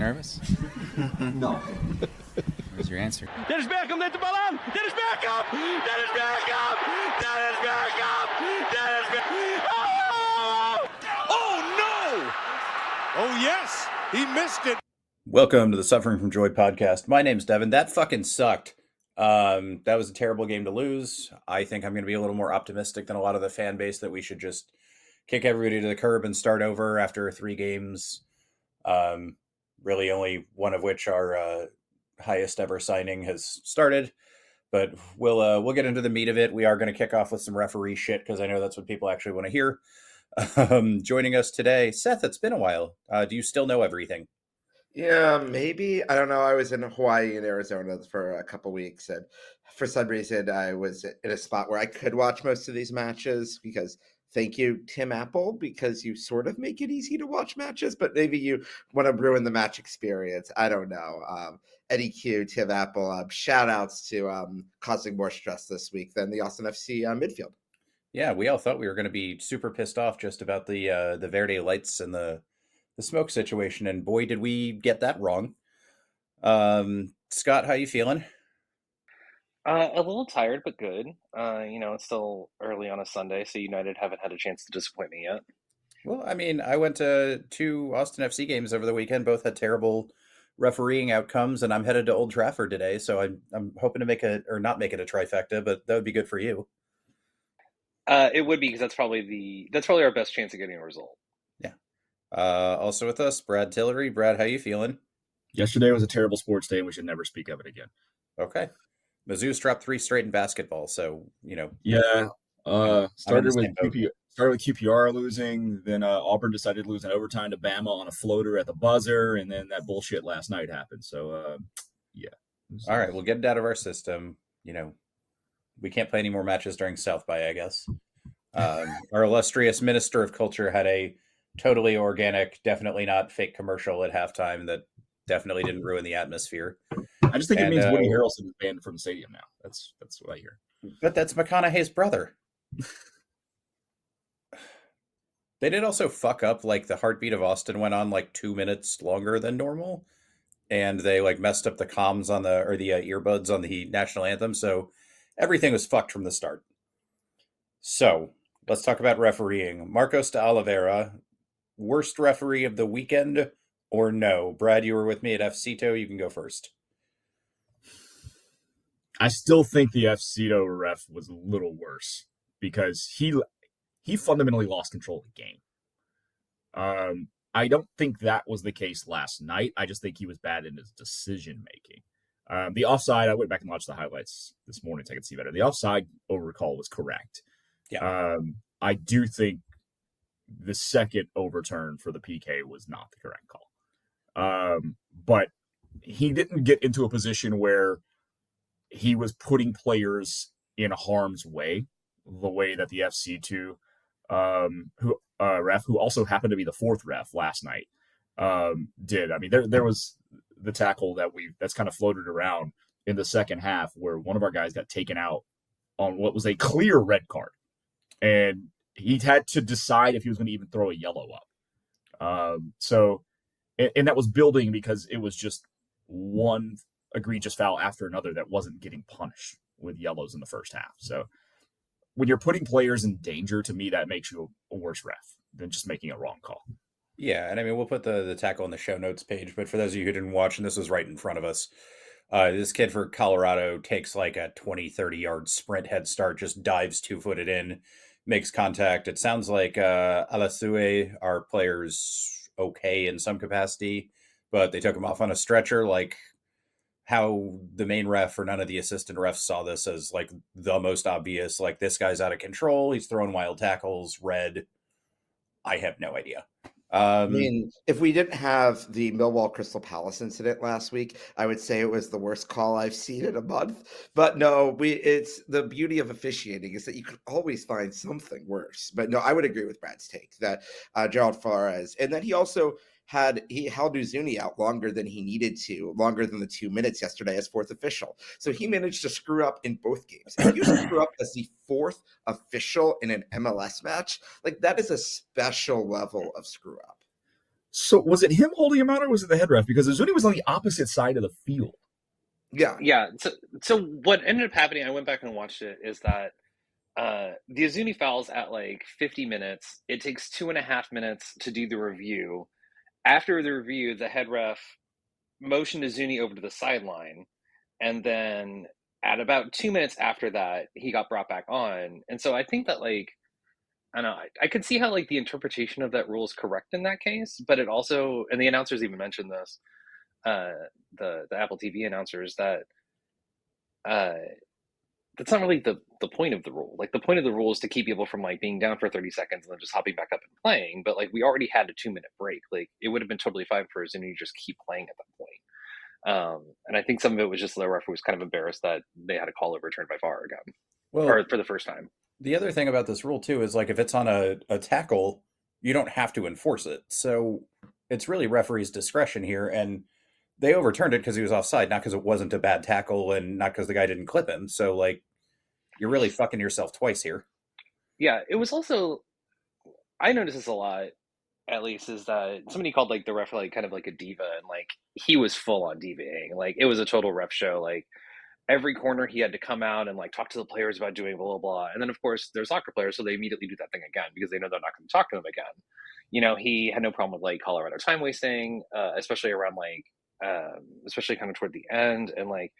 nervous? No. Where's your answer? Dennis Beckham, let the ball on! Dennis Beckham! Dennis Beckham! Dennis Beckham! Dennis Beckham! Oh! Oh, no! Oh, yes! He missed it. Welcome to the Suffering from Joy podcast. My name's Devin. That fucking sucked. That was a terrible game to lose. I think I'm going to be a little more optimistic than a lot of the fan base that we should just kick everybody to the curb and start over after 3 games. Really only one of which our highest ever signing has started. But we'll get into the meat of it. We are going to kick off with some referee shit because I know that's what people actually want to hear. Joining us today, Seth, it's been a while. Do you still know everything? Yeah, maybe. I don't know. I was in Hawaii and Arizona for a couple weeks, and for some reason, I was in a spot where I could watch most of these matches because thank you, Tim Apple, because you sort of make it easy to watch matches, but maybe you want to ruin the match experience. I don't know. Eddie Q, Tim Apple, shout outs to causing more stress this week than the Austin FC midfield. Yeah, we all thought we were going to be super pissed off just about the Verde lights and the smoke situation, and boy, did we get that wrong. Scott, how you feeling? A little tired, but good. It's still early on a Sunday, so United haven't had a chance to disappoint me yet. Well, I mean, I went to 2 Austin FC games over the weekend. Both had terrible refereeing outcomes, and I'm headed to Old Trafford today, so I'm hoping to make it, or not make it a trifecta, but that would be good for you. It would be, because that's probably our best chance of getting a result. Yeah. Also with us, Brad Tillery. Brad, how you feeling? Yesterday was a terrible sports day, and we should never speak of it again. Okay. Mizzou's dropped 3 straight in basketball, so, Yeah. Started with QPR losing, then Auburn decided to lose in overtime to Bama on a floater at the buzzer, and then that bullshit last night happened. So, yeah. All right, we'll get it out of our system. We can't play any more matches during South by, I guess. Our illustrious Minister of Culture had a totally organic, definitely not fake commercial at halftime that definitely didn't ruin the atmosphere. I just think it means Woody Harrelson is banned from the stadium now. That's what I hear. But that's McConaughey's brother. They did also fuck up, the Heartbeat of Austin went on 2 minutes longer than normal, and they messed up the comms on the earbuds on the national anthem, so everything was fucked from the start. So let's talk about refereeing. Marcos de Oliveira, worst referee of the weekend or no? Brad, you were with me at FCito. You can go first. I still think the FCito ref was a little worse because he fundamentally lost control of the game. I don't think that was the case last night. I just think he was bad in his decision making. The offside, I went back and watched the highlights this morning so I could see better. The offside overcall was correct. Yeah. I do think the second overturn for the PK was not the correct call. But he didn't get into a position where he was putting players in harm's way, the way that the FC2 ref, who also happened to be the 4th ref last night, did. I mean, there was the tackle that's kind of floated around in the second half where one of our guys got taken out on what was a clear red card. And he had to decide if he was going to even throw a yellow up. And that was building because it was just one egregious foul after another that wasn't getting punished with yellows in the first half. So when you're putting players in danger, to me, that makes you a worse ref than just making a wrong call. Yeah, and I mean, we'll put the tackle on the show notes page, but for those of you who didn't watch, and this was right in front of us, this kid for Colorado takes a 20, 30-yard sprint head start, just dives 2-footed in, makes contact. It sounds like Alasue, our player's okay in some capacity, but they took him off on a stretcher. How the main ref or none of the assistant refs saw this as the most obvious, this guy's out of control, he's throwing wild tackles, red. I have no idea. I mean, if we didn't have the Millwall Crystal Palace incident last week, I would say it was the worst call I've seen in a month. But no, it's the beauty of officiating is that you can always find something worse. But no, I would agree with Brad's take that Gerald Flores, and that he held Uzuni out longer than he needed to, longer than the 2 minutes yesterday as 4th official. So he managed to screw up in both games. And you screw up as the 4th official in an MLS match, that is a special level of screw up. So was it him holding him out, or was it the head ref? Because Azuni was on the opposite side of the field. Yeah. Yeah. So what ended up happening, I went back and watched it, is that the Azuni fouls at like 50 minutes. It takes 2.5 minutes to do the review. After the review, the head ref motioned Azuni over to the sideline, and then at about 2 minutes after that, he got brought back on. And so I think that, like, I don't know, I could see how, like, the interpretation of that rule is correct in that case, but it also, and the announcers even mentioned this, the Apple TV announcers, that that's not really the point of the rule. Like, the point of the rule is to keep people from, like, being down for 30 seconds and then just hopping back up and playing. But, like, we already had a 2-minute break. Like, it would have been totally fine for Azuni to just keep playing at that point. And I think some of it was just the referee was kind of embarrassed that they had a call overturned by VAR again, Well, or for the first time. the other thing about this rule too is, like, if it's on a tackle, you don't have to enforce it. So it's really referee's discretion here, and they overturned it because he was offside, not because it wasn't a bad tackle and not because the guy didn't clip him. So, like, you're really fucking yourself twice here. Yeah, it was also, I noticed this a lot, at least, is that somebody called, like, the ref, like, kind of like a diva, and, like, he was full on divaing. Like, it was a total ref show. Like, every corner he had to come out and, like, talk to the players about doing blah blah blah. And then, of course, they're soccer players, so they immediately do that thing again because they know they're not going to talk to them again. You know, he had no problem with, like, Colorado time wasting, especially around, like, especially kind of toward the end, and, like,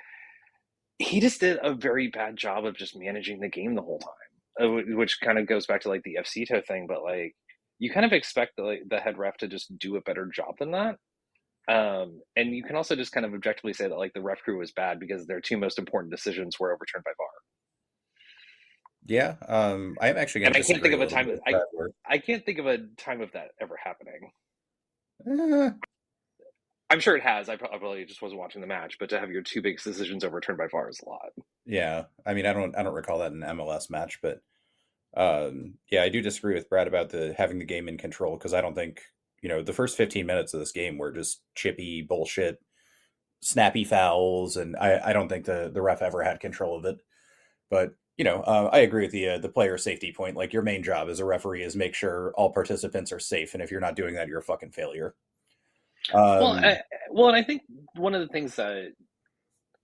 he just did a very bad job of just managing the game the whole time, which kind of goes back to, like, the FCTO thing. But, like, you kind of expect the head ref to just do a better job than that. And you can also just kind of objectively say that, like, the ref crew was bad because their two most important decisions were overturned by VAR. Yeah, I'm actually going And to I can't think of a time. I I can't think of a time of that ever happening. Eh, I'm sure it has. I probably just wasn't watching the match, but to have your two biggest decisions overturned by VAR is a lot. yeah, I mean, I don't recall that in an MLS match, but yeah, I do disagree with Brad about the having the game in control, because I don't think, the first 15 minutes of this game were just chippy bullshit, snappy fouls, and I don't think the ref ever had control of it. But I agree with the player safety point. Like, your main job as a referee is make sure all participants are safe, and if you're not doing that, you're a fucking failure. Well, and I think one of the things that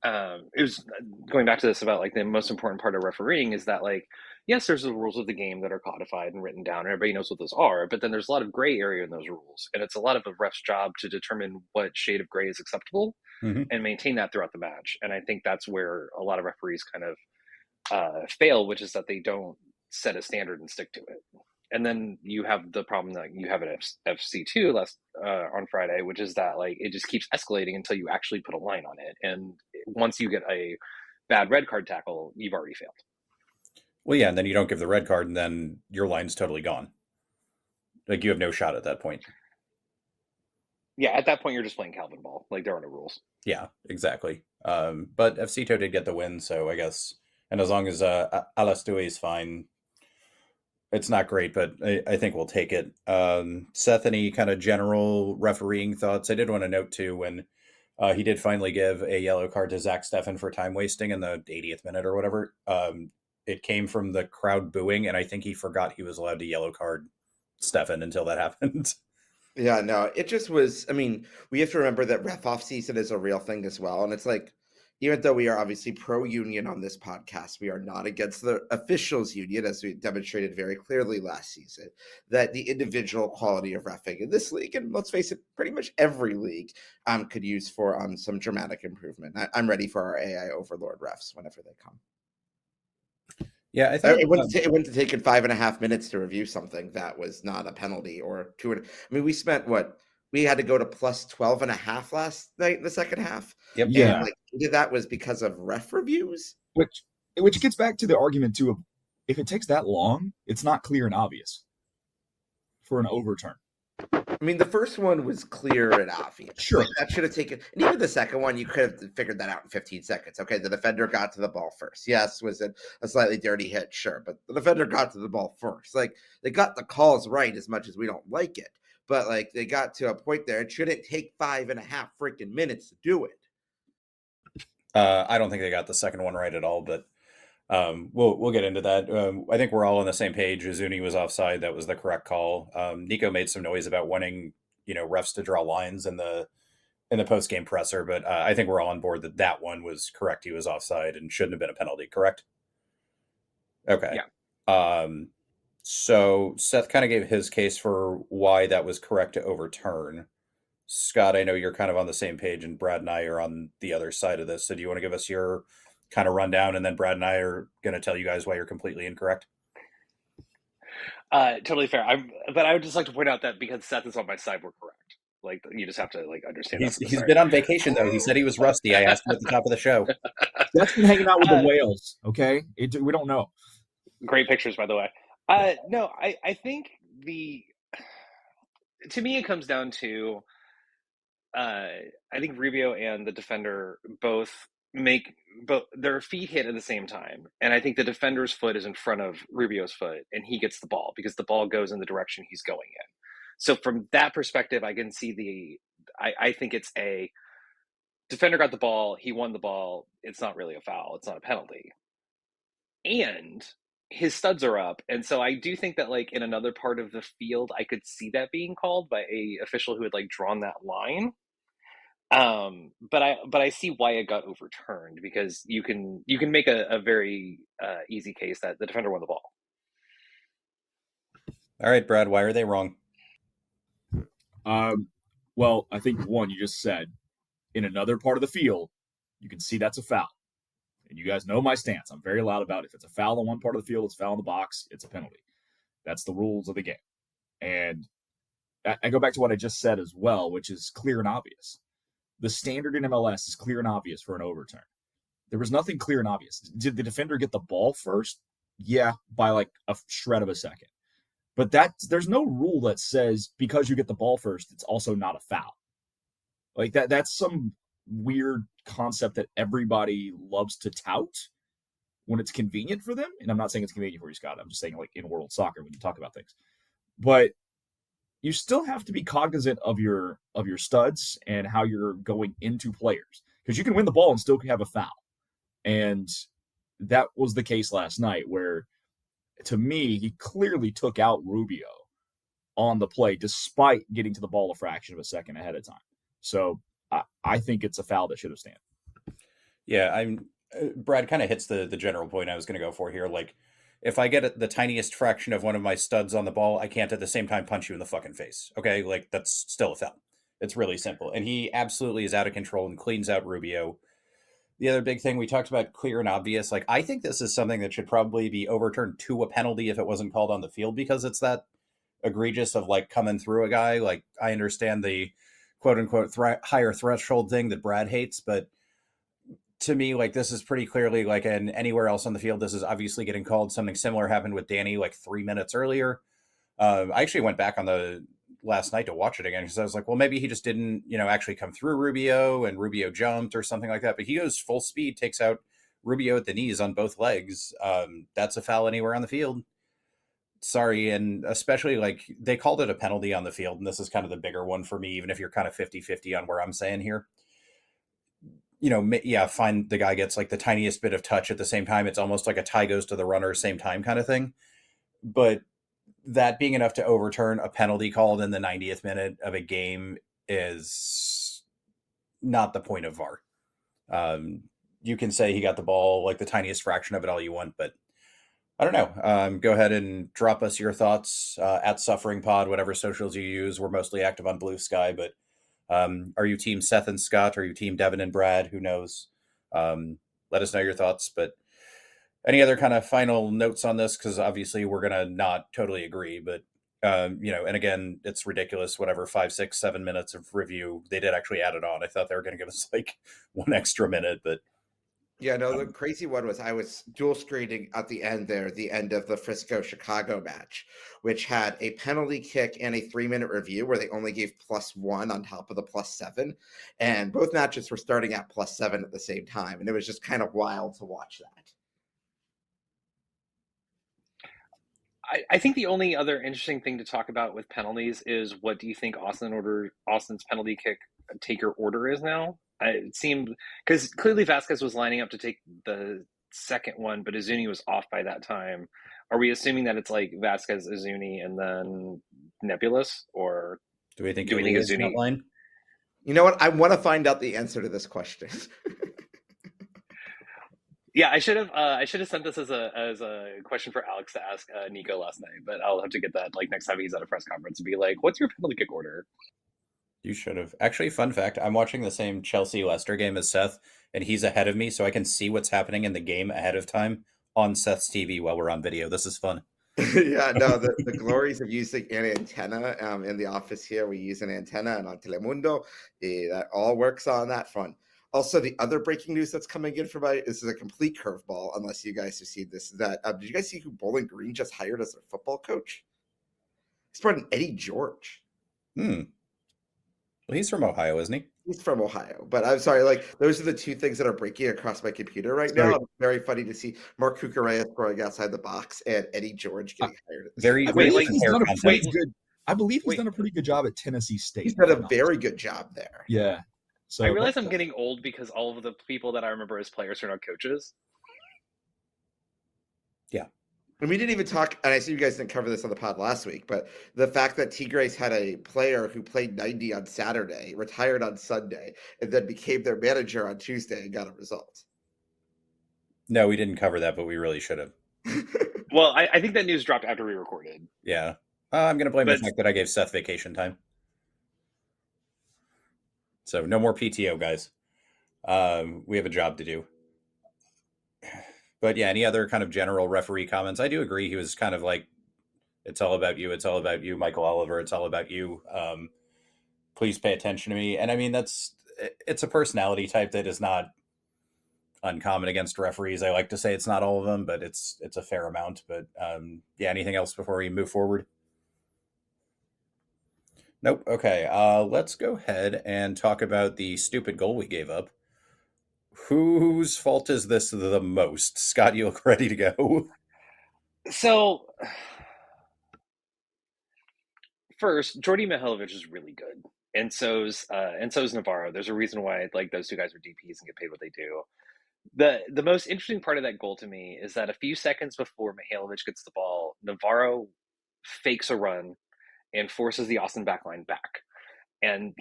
it was going back to this about, like, the most important part of refereeing is that, like, yes, there's the rules of the game that are codified and written down, and everybody knows what those are, but then there's a lot of gray area in those rules, and it's a lot of a ref's job to determine what shade of gray is acceptable Mhm. and maintain that throughout the match. And I think that's where a lot of referees kind of fail, which is that they don't set a standard and stick to it. And then you have the problem that you have at FC2 on Friday, which is that, like, it just keeps escalating until you actually put a line on it. And once you get a bad red card tackle, you've already failed. Well, yeah, and then you don't give the red card, and then your line's totally gone. Like, you have no shot at that point. Yeah, at that point, you're just playing Calvin ball. Like, there are no rules. Yeah, exactly. But FCTO did get the win, so I guess, and as long as Alastue is fine, it's not great, but I think we'll take it. Seth, any kind of general refereeing thoughts? I did want to note, too, when he did finally give a yellow card to Zach Steffen for time wasting in the 80th minute or whatever. It came from the crowd booing, and I think he forgot he was allowed to yellow card Steffen until that happened. Yeah, no, it just was. I mean, we have to remember that ref off season is a real thing as well. And it's like, even though we are obviously pro-union on this podcast, we are not against the officials union, as we demonstrated very clearly last season, that the individual quality of reffing in this league, and let's face it, pretty much every league, could use for some dramatic improvement. I'm ready for our AI overlord refs whenever they come. Yeah, I think It wouldn't have taken 5.5 minutes to review something that was not a penalty or two. I mean, we spent we had to go to plus 12.5 last night in the second half. Yep. Yeah. And, like, that was because of ref reviews. Which gets back to the argument too of, if it takes that long, it's not clear and obvious for an overturn. I mean, the first one was clear and obvious. Sure. Like, that should have taken, and even the second one, you could have figured that out in 15 seconds. Okay, the defender got to the ball first. Yes, was it a slightly dirty hit? Sure, but the defender got to the ball first. Like, they got the calls right, as much as we don't like it. But, like, they got to a point there. It shouldn't take 5.5 freaking minutes to do it. I don't think they got the second one right at all, but we'll get into that. I think we're all on the same page. Azuni was offside. That was the correct call. Nico made some noise about wanting refs to draw lines in the post game presser. But I think we're all on board that one was correct. He was offside and shouldn't have been a penalty. Correct. Okay. Yeah. So Seth kind of gave his case for why that was correct to overturn. Scott, I know you're kind of on the same page, and Brad and I are on the other side of this. So do you want to give us your kind of rundown, and then Brad and I are going to tell you guys why you're completely incorrect? Totally fair. But I would just like to point out that because Seth is on my side, we're correct. Like, you just have to understand that. He's been on vacation though. He said he was rusty. I asked him at the top of the show. That's been hanging out with the whales. Okay, we don't know. Great pictures, by the way. No, I think to me it comes down to I think Rubio and the defender both make their feet hit at the same time, and I think the defender's foot is in front of Rubio's foot, and he gets the ball because the ball goes in the direction he's going in. So from that perspective, I can see I think it's a defender got the ball, he won the ball. It's not really a foul. It's not a penalty. And his studs are up. And so I do think that in another part of the field, I could see that being called by a official who had drawn that line. But I see why it got overturned, because you can make a very easy case that the defender won the ball. All right, Brad, why are they wrong? Well, I think one, you just said, in another part of the field, you can see that's a foul. And you guys know my stance. I'm very loud about it. If it's a foul in one part of the field, it's a foul in the box, it's a penalty. That's the rules of the game. And I go back to what I just said as well, which is clear and obvious. The standard in MLS is clear and obvious for an overturn. There was nothing clear and obvious. Did the defender get the ball first? Yeah, by a shred of a second. But there's no rule that says because you get the ball first, it's also not a foul. That's some weird concept that everybody loves to tout when it's convenient for them. And I'm not saying it's convenient for you, Scott. I'm just saying in world soccer when you talk about things. But you still have to be cognizant of your studs and how you're going into players, because you can win the ball and still have a foul. And that was the case last night, where to me, he clearly took out Rubio on the play despite getting to the ball a fraction of a second ahead of time. So I think it's a foul that should have stand. Yeah, Brad kind of hits the general point I was going to go for here. If I get the tiniest fraction of one of my studs on the ball, I can't at the same time punch you in the fucking face. Okay, that's still a foul. It's really simple. And he absolutely is out of control and cleans out Rubio. The other big thing we talked about, clear and obvious. I think this is something that should probably be overturned to a penalty if it wasn't called on the field, because it's that egregious of coming through a guy. I understand the quote unquote higher threshold thing that Brad hates, but to me, this is pretty clearly in anywhere else on the field, this is obviously getting called. Something similar happened with Danny 3 minutes earlier. I actually went back on the last night to watch it again, because I was well, maybe he just didn't, actually come through Rubio and Rubio jumped or something like that. But he goes full speed, takes out Rubio at the knees on both legs. That's a foul anywhere on the field. Sorry. And especially they called it a penalty on the field. And this is kind of the bigger one for me, even if you're kind of 50-50 on where I'm saying here. Yeah, fine. The guy gets the tiniest bit of touch at the same time. It's almost like a tie goes to the runner same time kind of thing. But that being enough to overturn a penalty called in the 90th minute of a game is not the point of VAR. You can say he got the ball the tiniest fraction of it all you want, but I don't know. Go ahead and drop us your thoughts at Suffering Pod, whatever socials you use. We're mostly active on Blue Sky, but are you team Seth and Scott? Are you team Devin and Brad? Who knows? Let us know your thoughts. But any other kind of final notes on this? Because obviously we're going to not totally agree. But, and again, it's ridiculous. Whatever, 5, 6, 7 minutes of review. They did actually add it on. I thought they were going to give us 1 extra minute. But yeah, no, the crazy one was I was dual screening at the end there, the end of the Frisco-Chicago match, which had a penalty kick and a 3-minute review where they only gave +1 on top of the +7. And both matches were starting at +7 at the same time. And it was just kind of wild to watch that. I think the only other interesting thing to talk about with penalties is, what do you think Austin's penalty kick taker order is now? It seemed, because clearly Vasquez was lining up to take the second one, but Izuni was off by that time. Are we assuming that it's Vasquez, Izuni, and then Nebulous, or Do we think Do we think Ilya is in that Azuni? line? You know what? I want to find out the answer to this question. Yeah, I should have sent this as a question for Alex to ask Nico last night, but I'll have to get that like next time he's at a press conference and be like, "What's your penalty kick order?" You should have. Actually, fun fact, I'm watching the same Chelsea-Leicester game as Seth, and he's ahead of me, so I can see what's happening in the game ahead of time on Seth's TV while we're on video. This is fun. Yeah, no, the glories of using an antenna in the office here. We use an antenna and on Telemundo. That all works on that front. Also, the other breaking news that's coming in from this is a complete curveball, unless you guys have seen this. That did you guys see who Bowling Green just hired as their football coach? He's brought in Eddie George. Well, he's from Ohio, isn't he? He's from Ohio, but I'm sorry. Like those are the two things that are breaking across my computer right now. It's very funny to see Mark Cucurella throwing outside the box and Eddie George getting hired. At the Very, same very time. Wait, He's fair done a context. pretty good. I believe he's Wait. done a pretty good job at Tennessee State. He's done a very good job there. Yeah. So I realize I'm getting old because all of the people that I remember as players are now coaches. And we didn't even talk, and I see you guys didn't cover this on the pod last week, but the fact that Tigres had a player who played 90 on Saturday, retired on Sunday, and then became their manager on Tuesday and got a result. No, we didn't cover that, but we really should have. Well, I think that news dropped after we recorded. Yeah. I'm going to blame the But- fact that I gave Seth vacation time. So no more PTO, guys. We have a job to do. But yeah, any other kind of general referee comments? I do agree. He was kind of like, it's all about you. It's all about you, Michael Oliver. It's all about you. Please pay attention to me. And I mean, it's a personality type that is not uncommon against referees. I like to say it's not all of them, but it's a fair amount. But yeah, anything else before we move forward? Nope. Okay. Let's go ahead and talk about the stupid goal we gave up. Whose fault is this the most? Scott, you look ready to go. So, first, Jordy Mihailovic is really good, and so's Navarro. There's a reason why like those two guys are DPs and get paid what they do. The most interesting part of that goal to me is that a few seconds before Mihailovic gets the ball, Navarro fakes a run and forces the Austin backline back. And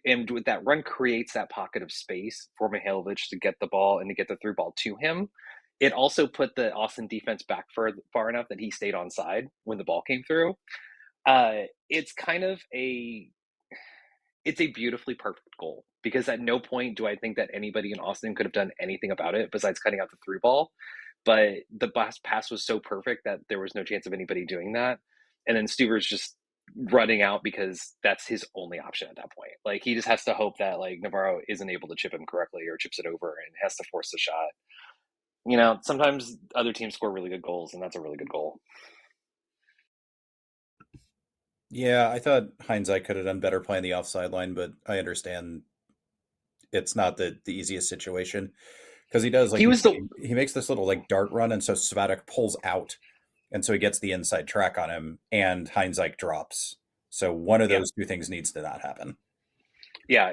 and with that run creates that pocket of space for Mihailovic to get the ball and to get the through ball to him. It also put the Austin defense back far enough that he stayed onside when the ball came through. It's kind of it's a beautifully perfect goal because at no point do I think that anybody in Austin could have done anything about it besides cutting out the through ball. But the pass was so perfect that there was no chance of anybody doing that. And then Stuver's just running out because that's his only option at that point. Like he just has to hope that like Navarro isn't able to chip him correctly or chips it over and has to force the shot. You know, sometimes other teams score really good goals, and that's a really good goal. Yeah, I thought Hindsight could have done better playing the offside line, but I understand it's not the easiest situation because he does like he makes this little like dart run, and so Svatek pulls out, and so he gets the inside track on him, and Hindsight drops. So one of those two things needs to not happen. Yeah,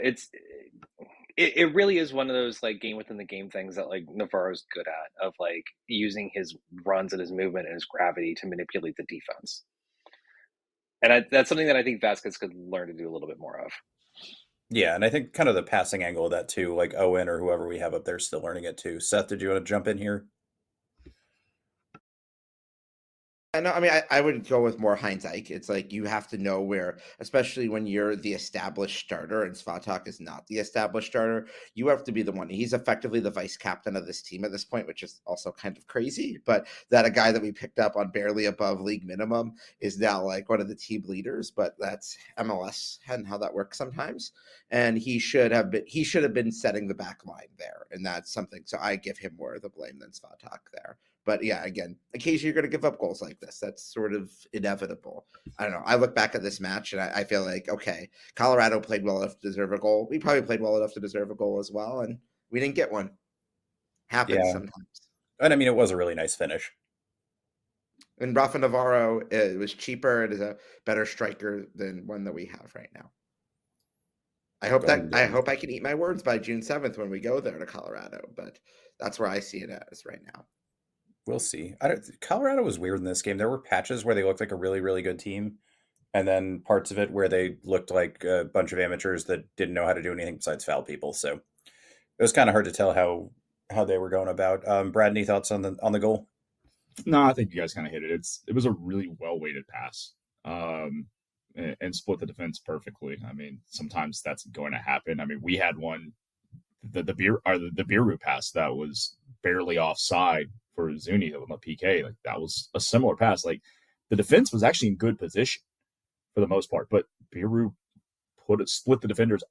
it really is one of those like game within the game things that like Navarro's good at, of like using his runs and his movement and his gravity to manipulate the defense. And that's something that I think Vasquez could learn to do a little bit more of. Yeah, and I think kind of the passing angle of that too, like Owen or whoever we have up there still learning it too. Seth, did you want to jump in here? I mean, I would go with more Hindsight. It's like you have to know where, especially when you're the established starter and Svatek is not the established starter, you have to be the one. He's effectively the vice captain of this team at this point, which is also kind of crazy. But that a guy that we picked up on barely above league minimum is now like one of the team leaders. But that's MLS and how that works sometimes. And he should have been setting the back line there, and that's something. So I give him more of the blame than Svatek there. But yeah, again, occasionally you're going to give up goals like this. That's sort of inevitable. I don't know. I look back at this match and I feel like, okay, Colorado played well enough to deserve a goal. We probably played well enough to deserve a goal as well, and we didn't get one. Happens sometimes. And I mean, it was a really nice finish. And Rafa Navarro, it was cheaper and is a better striker than one that we have right now. I hope I can eat my words by June 7th when we go there to Colorado, but that's where I see it as right now. We'll see. Colorado was weird in this game. There were patches where they looked like a really, really good team, and then parts of it where they looked like a bunch of amateurs that didn't know how to do anything besides foul people. So it was kind of hard to tell how they were going about. Brad, any thoughts on the goal? No, I think you guys kind of hit it. It was a really well weighted pass, and split the defense perfectly. I mean, sometimes that's going to happen. I mean, we had one, the beer root pass that was barely offside for Zuni on the PK. Like that was a similar pass. Like the defense was actually in good position for the most part, but Beeroo split the defenders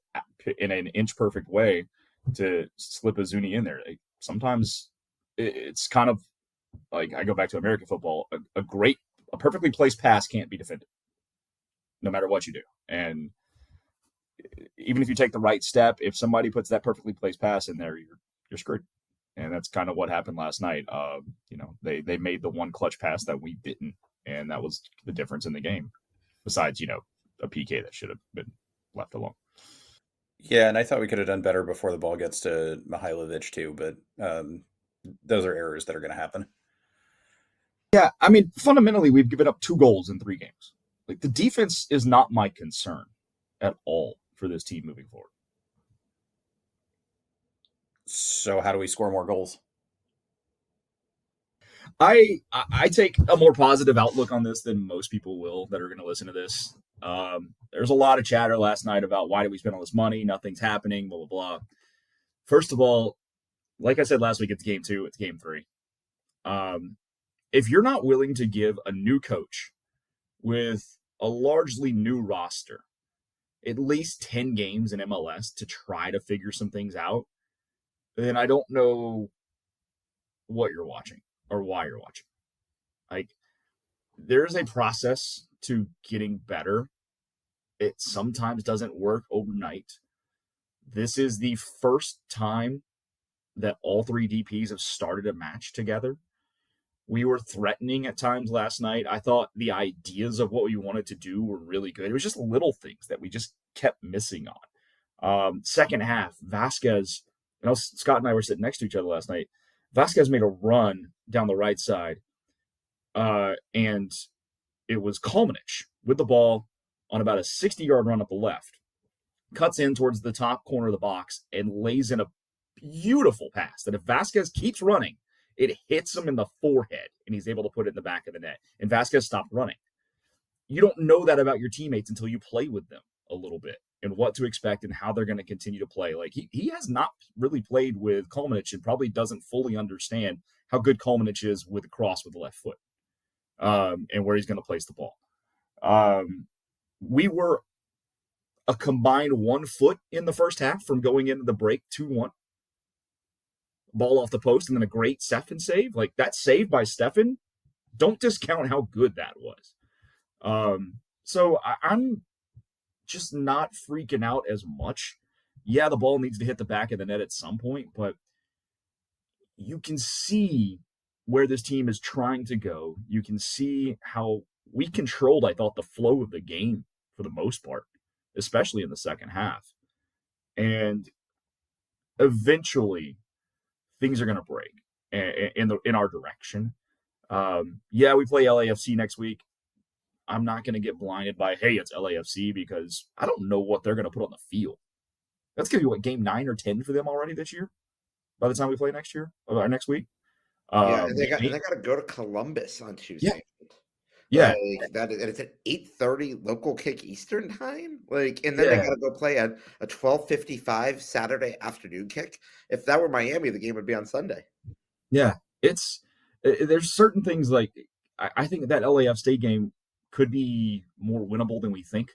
in an inch perfect way to slip a Zuni in there. Like, sometimes it's kind of like, I go back to American football. A perfectly placed pass can't be defended, no matter what you do. And even if you take the right step, if somebody puts that perfectly placed pass in there, you're screwed. And that's kind of what happened last night. They made the one clutch pass that we didn't, and that was the difference in the game. Besides, a PK that should have been left alone. Yeah, and I thought we could have done better before the ball gets to Mihailovic too, but those are errors that are going to happen. Yeah, I mean, fundamentally, we've given up 2 goals in 3 games. Like, the defense is not my concern at all for this team moving forward. So how do we score more goals? I take a more positive outlook on this than most people will that are going to listen to this. There's a lot of chatter last night about why did we spend all this money? Nothing's happening, blah, blah, blah. First of all, like I said last week, it's game 2, it's game 3. If you're not willing to give a new coach with a largely new roster at least 10 games in MLS to try to figure some things out, then I don't know what you're watching or why you're watching. Like, there's a process to getting better. It sometimes doesn't work overnight. This is the first time that all 3 DPs have started a match together. We were threatening at times last night. I thought the ideas of what we wanted to do were really good. It was just little things that we just kept missing on. Second half, Vasquez, Scott and I were sitting next to each other last night. Vasquez made a run down the right side, and it was Kalmanich with the ball on about a 60-yard run up the left. Cuts in towards the top corner of the box and lays in a beautiful pass that if Vasquez keeps running, it hits him in the forehead, and he's able to put it in the back of the net. And Vasquez stopped running. You don't know that about your teammates until you play with them a little bit and what to expect and how they're going to continue to play. Like, he has not really played with Kalmanich and probably doesn't fully understand how good Kalmanich is with a cross with the left foot, and where he's going to place the ball. We were a combined 1 foot in the first half from going into the break 2-1. Ball off the post, and then a great Stefan save. Like, that save by Stefan, don't discount how good that was. So I'm just not freaking out as much. Yeah, the ball needs to hit the back of the net at some point, but you can see where this team is trying to go. You can see how we controlled, I thought, the flow of the game for the most part, especially in the second half. And eventually, things are going to break in our direction. Yeah, we play LAFC next week. I'm not going to get blinded by, hey, it's LAFC, because I don't know what they're going to put on the field. That's going to be, what, game 9 or 10 for them already this year by the time we play next week. Yeah, and they got to go to Columbus on Tuesday. Yeah. And it's at 8:30 local kick Eastern time. Like, and then they got to go play a 12:55 Saturday afternoon kick. If that were Miami, the game would be on Sunday. Yeah, there's certain things, like, I think that LAF State game could be more winnable than we think,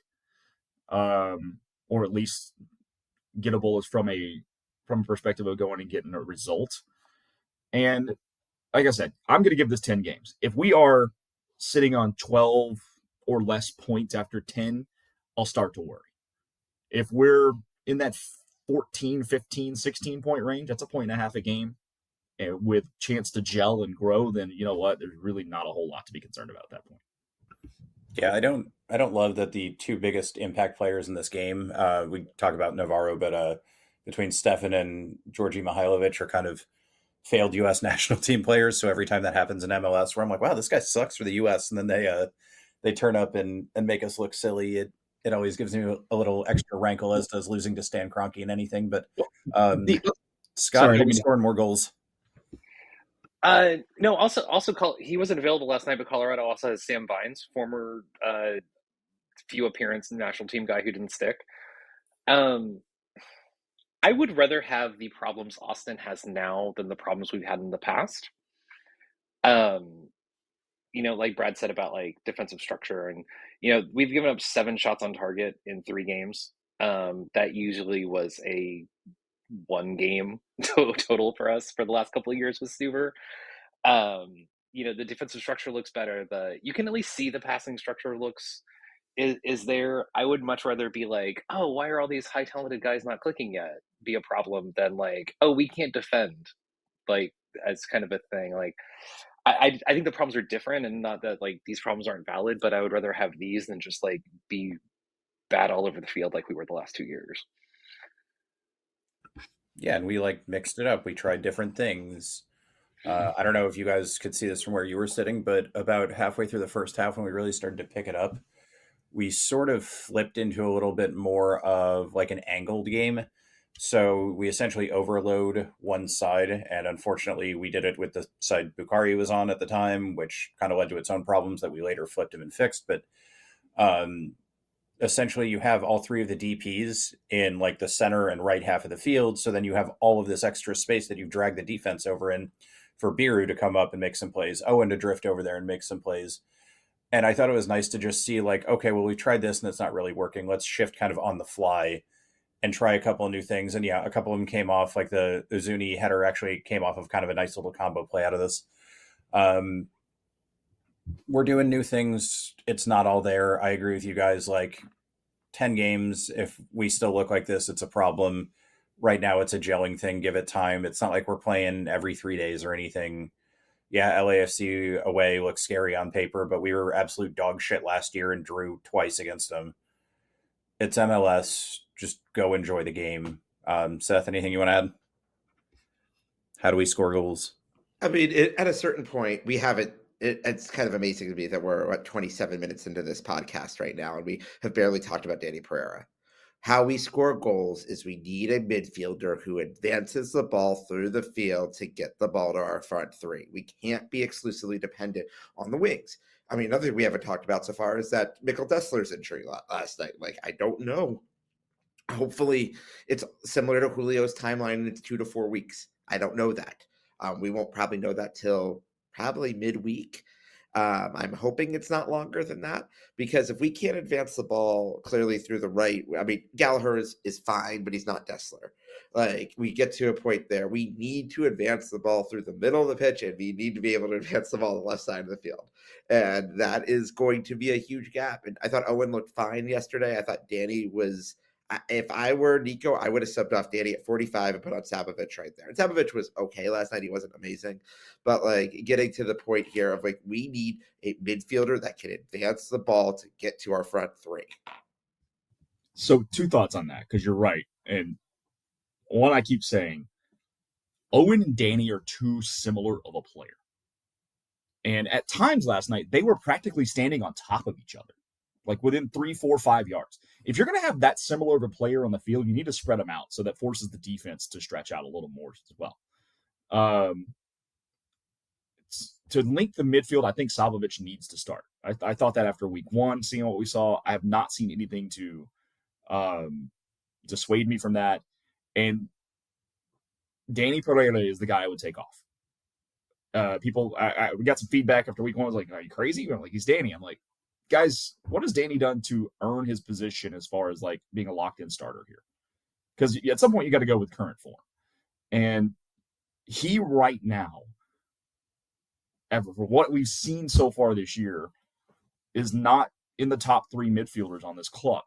or at least gettable as from a perspective of going and getting a result. And like I said, I'm going to give this 10 games. If we are sitting on 12 or less points after 10, I'll start to worry. If we're in that 14, 15, 16 point range, that's a point and a half a game, and with chance to gel and grow, then you know what? There's really not a whole lot to be concerned about at that point. Yeah, I don't love that the 2 biggest impact players in this game, we talk about Navarro, but between Stefan and Georgi Mihailovic are kind of failed U.S. national team players. So every time that happens in MLS, where I'm like, wow, this guy sucks for the U.S., and then they turn up and make us look silly. It always gives me a little extra rankle, as does losing to Stan Kroenke in anything. But Scott, Sorry, I you'll didn't be mean to- scoring more goals. No, also he wasn't available last night, but Colorado also has Sam Vines, former few appearance national team guy who didn't stick. I would rather have the problems Austin has now than the problems we've had in the past. Like Brad said about like defensive structure, and we've given up 7 shots on target in 3 games. That usually was a 1 game total for us for the last couple of years with Stuver. The defensive structure looks better. You can at least see the passing structure looks is there. I would much rather be like, oh, why are all these high talented guys not clicking yet? Be a problem than like, oh, we can't defend. Like as kind of a thing. Like I think the problems are different, and not that like these problems aren't valid, but I would rather have these than just like be bad all over the field like we were the last 2 years. Yeah, and we like mixed it up. We tried different things. I don't know if you guys could see this from where you were sitting, but about halfway through the first half, when we really started to pick it up, we sort of flipped into a little bit more of like an angled game. So we essentially overload one side, and unfortunately, we did it with the side Bukhari was on at the time, which kind of led to its own problems that we later flipped him and fixed. But essentially, you have all 3 of the DPs in like the center and right half of the field. So then you have all of this extra space that you've dragged the defense over in for Biru to come up and make some plays, Owen to drift over there and make some plays. And I thought it was nice to just see like, okay, well, we tried this and it's not really working. Let's shift kind of on the fly and try a couple of new things. And yeah, a couple of them came off, like the Uzuni header actually came off of kind of a nice little combo play out of this. We're doing new things. It's not all there. I agree with you guys. Like 10 games, if we still look like this, it's a problem. Right now, it's a gelling thing. Give it time. It's not like we're playing every 3 days or anything. Yeah, LAFC away looks scary on paper, but we were absolute dog shit last year and drew twice against them. It's MLS. Just go enjoy the game. Seth, anything you want to add? How do we score goals? I mean, at a certain point, we haven't. It's kind of amazing to me that we're 27 minutes into this podcast right now, and we have barely talked about Danny Pereira. How we score goals is we need a midfielder who advances the ball through the field to get the ball to our front 3. We can't be exclusively dependent on the wings. I mean, another thing we haven't talked about so far is that Mikkel Dessler's injury last night. Like, I don't know. Hopefully, it's similar to Julio's timeline. It's 2 to 4 weeks. I don't know that. We won't probably know that till probably midweek. I'm hoping it's not longer than that, because if we can't advance the ball clearly through the right, I mean, Gallagher is fine, but he's not Dessler. Like, we get to a point there, we need to advance the ball through the middle of the pitch, and we need to be able to advance the ball on the left side of the field. And that is going to be a huge gap. And I thought Owen looked fine yesterday. I thought Danny was, if I were Nico, I would have subbed off Danny at 45 and put on Sabovic right there. And Sabovic was okay last night. He wasn't amazing. But, like, getting to the point here of, like, we need a midfielder that can advance the ball to get to our front 3. So 2 thoughts on that, because you're right. And one, I keep saying, Owen and Danny are too similar of a player. And at times last night, they were practically standing on top of each other, like within 3, 4, 5 yards. If you're going to have that similar of a player on the field, you need to spread them out so that forces the defense to stretch out a little more as well. To link the midfield, I think Sabovic needs to start. I thought that after week 1, seeing what we saw, I have not seen anything to dissuade me from that. And Danny Pereira is the guy I would take off. We got some feedback after week 1. I was like, are you crazy? I'm like, he's Danny. I'm like, guys, what has Danny done to earn his position as far as like being a locked-in starter here? Because at some point you got to go with current form. And he right now, for what we've seen so far this year, is not in the top 3 midfielders on this club.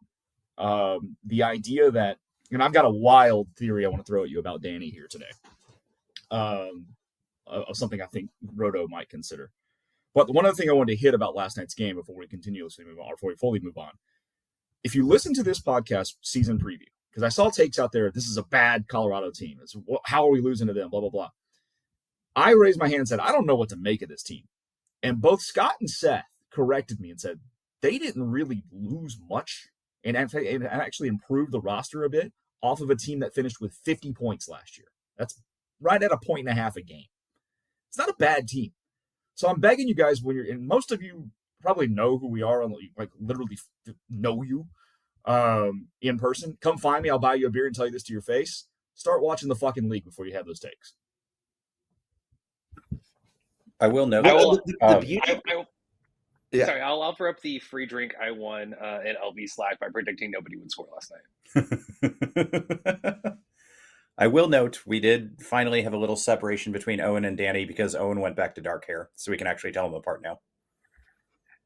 The idea that, and I've got a wild theory I want to throw at you about Danny here today, of something I think Roto might consider. But one other thing I wanted to hit about last night's game before we continuously move on, or before we fully move on. If you listen to this podcast season preview, because I saw takes out there, this is a bad Colorado team. How are we losing to them? Blah, blah, blah. I raised my hand and said, I don't know what to make of this team. And both Scott and Seth corrected me and said, they didn't really lose much and actually improved the roster a bit off of a team that finished with 50 points last year. That's right at 1.5 a game. It's not a bad team. So I'm begging you guys, when you're, and most of you probably know who we are, like literally know you in person. Come find me. I'll buy you a beer and tell you this to your face. Start watching the fucking league before you have those takes. I will note. The beauty. Yeah. Sorry, I'll offer up the free drink I won in LB Slack by predicting nobody would score last night. I will note we did finally have a little separation between Owen and Danny because Owen went back to dark hair, so we can actually tell them apart now.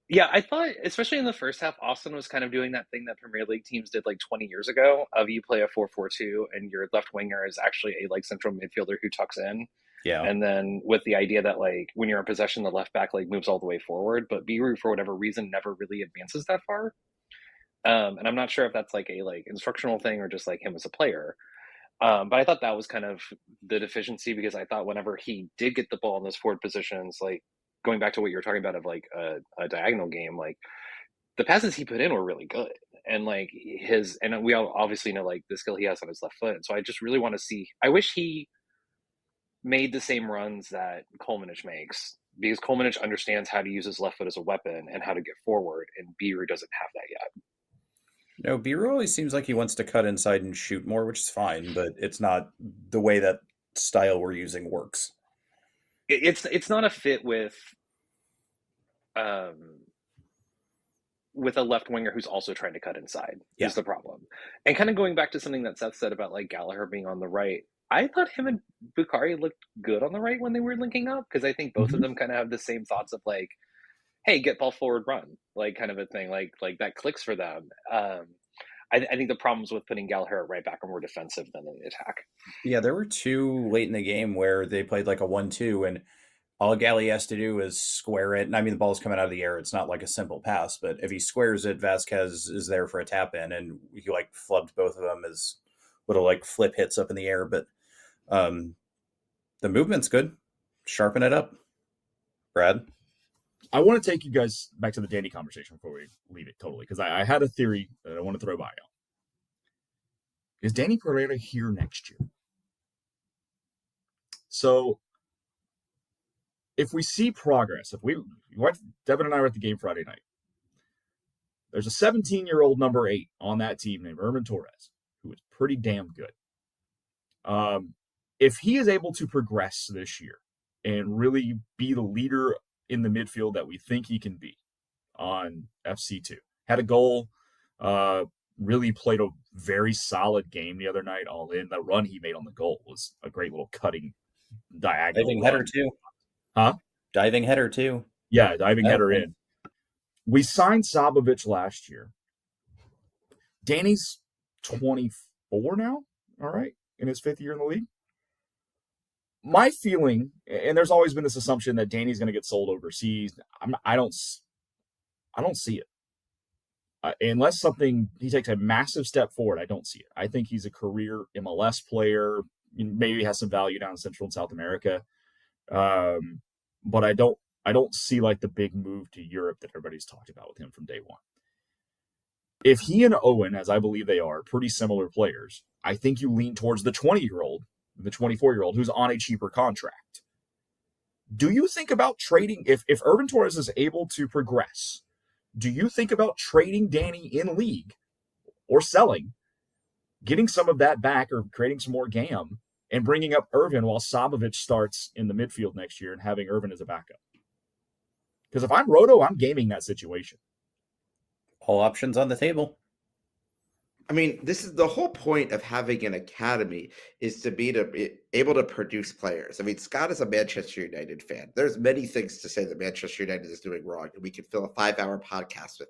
Yeah, I thought, especially in the first half, Austin was kind of doing that thing that Premier League teams did like 20 years ago of you play a 4-4-2 and your left winger is actually a like central midfielder who tucks in. Yeah. And then with the idea that like when you're in possession, the left back like moves all the way forward, but Beeru for whatever reason never really advances that far. And I'm not sure if that's like a like instructional thing or just like him as a player. But I thought that was kind of the deficiency because I thought whenever he did get the ball in those forward positions, like going back to what you were talking about of like a diagonal game, like the passes he put in were really good. And like and we all obviously know like the skill he has on his left foot. So I just really want to see, I wish he made the same runs that Kolmanich makes because Kolmanich understands how to use his left foot as a weapon and how to get forward. And Beeru doesn't have that yet. No, Beeru always seems like he wants to cut inside and shoot more, which is fine, but it's not the way that style we're using works. It's not a fit with a left winger who's also trying to cut inside is the problem. And kind of going back to something that Seth said about like Gallagher being on the right, I thought him and Bukhari looked good on the right when they were linking up because I think both of them kind of have the same thoughts of like, hey, get ball forward, run, like kind of a thing, like that clicks for them. I think the problems with putting Gallagher at right back are more defensive than in the attack. Yeah, there were two late in the game where they played like a 1-2 and all Gally has to do is square it. And I mean, the ball's coming out of the air. It's not like a simple pass, but if he squares it, Vasquez is there for a tap in and he like flubbed both of them as little like flip hits up in the air. But the movement's good. Sharpen it up. Brad? I want to take you guys back to the Danny conversation before we leave it totally, because I had a theory that I want to throw by y'all. Is Danny Pereira here next year? So if we see progress, Devin and I were at the game Friday night. There's a 17-year-old number 8 on that team named Herman Torres, who is pretty damn good. If he is able to progress this year and really be the leader in the midfield that we think he can be on FC2, had a goal, really played a very solid game the other night all in. The run he made on the goal was a great little cutting diagonal Diving run. header too. Huh? Diving header too. Yeah, diving header in. We signed Sabovic last year. Danny's 24 now, all right, in his 5th year in the league. My feeling, and there's always been this assumption that Danny's going to get sold overseas. I don't see it. Unless he takes a massive step forward, I don't see it. I think he's a career MLS player, maybe has some value down in Central and South America. But I don't see like the big move to Europe that everybody's talked about with him from day one. If he and Owen, as I believe they are, pretty similar players, I think you lean towards the 20-year-old, the 24-year-old who's on a cheaper contract. Do you think about trading, if Irvin Torres is able to progress, do you think about trading Danny in league or selling, getting some of that back or creating some more GAM and bringing up Irvin while Sabovic starts in the midfield next year and having Irvin as a backup? Because if I'm Roto, I'm gaming that situation. All options on the table. I mean, this is the whole point of having an academy is to be able to produce players. I mean, Scott is a Manchester United fan. There's many things to say that Manchester United is doing wrong, and we could fill a 5-hour podcast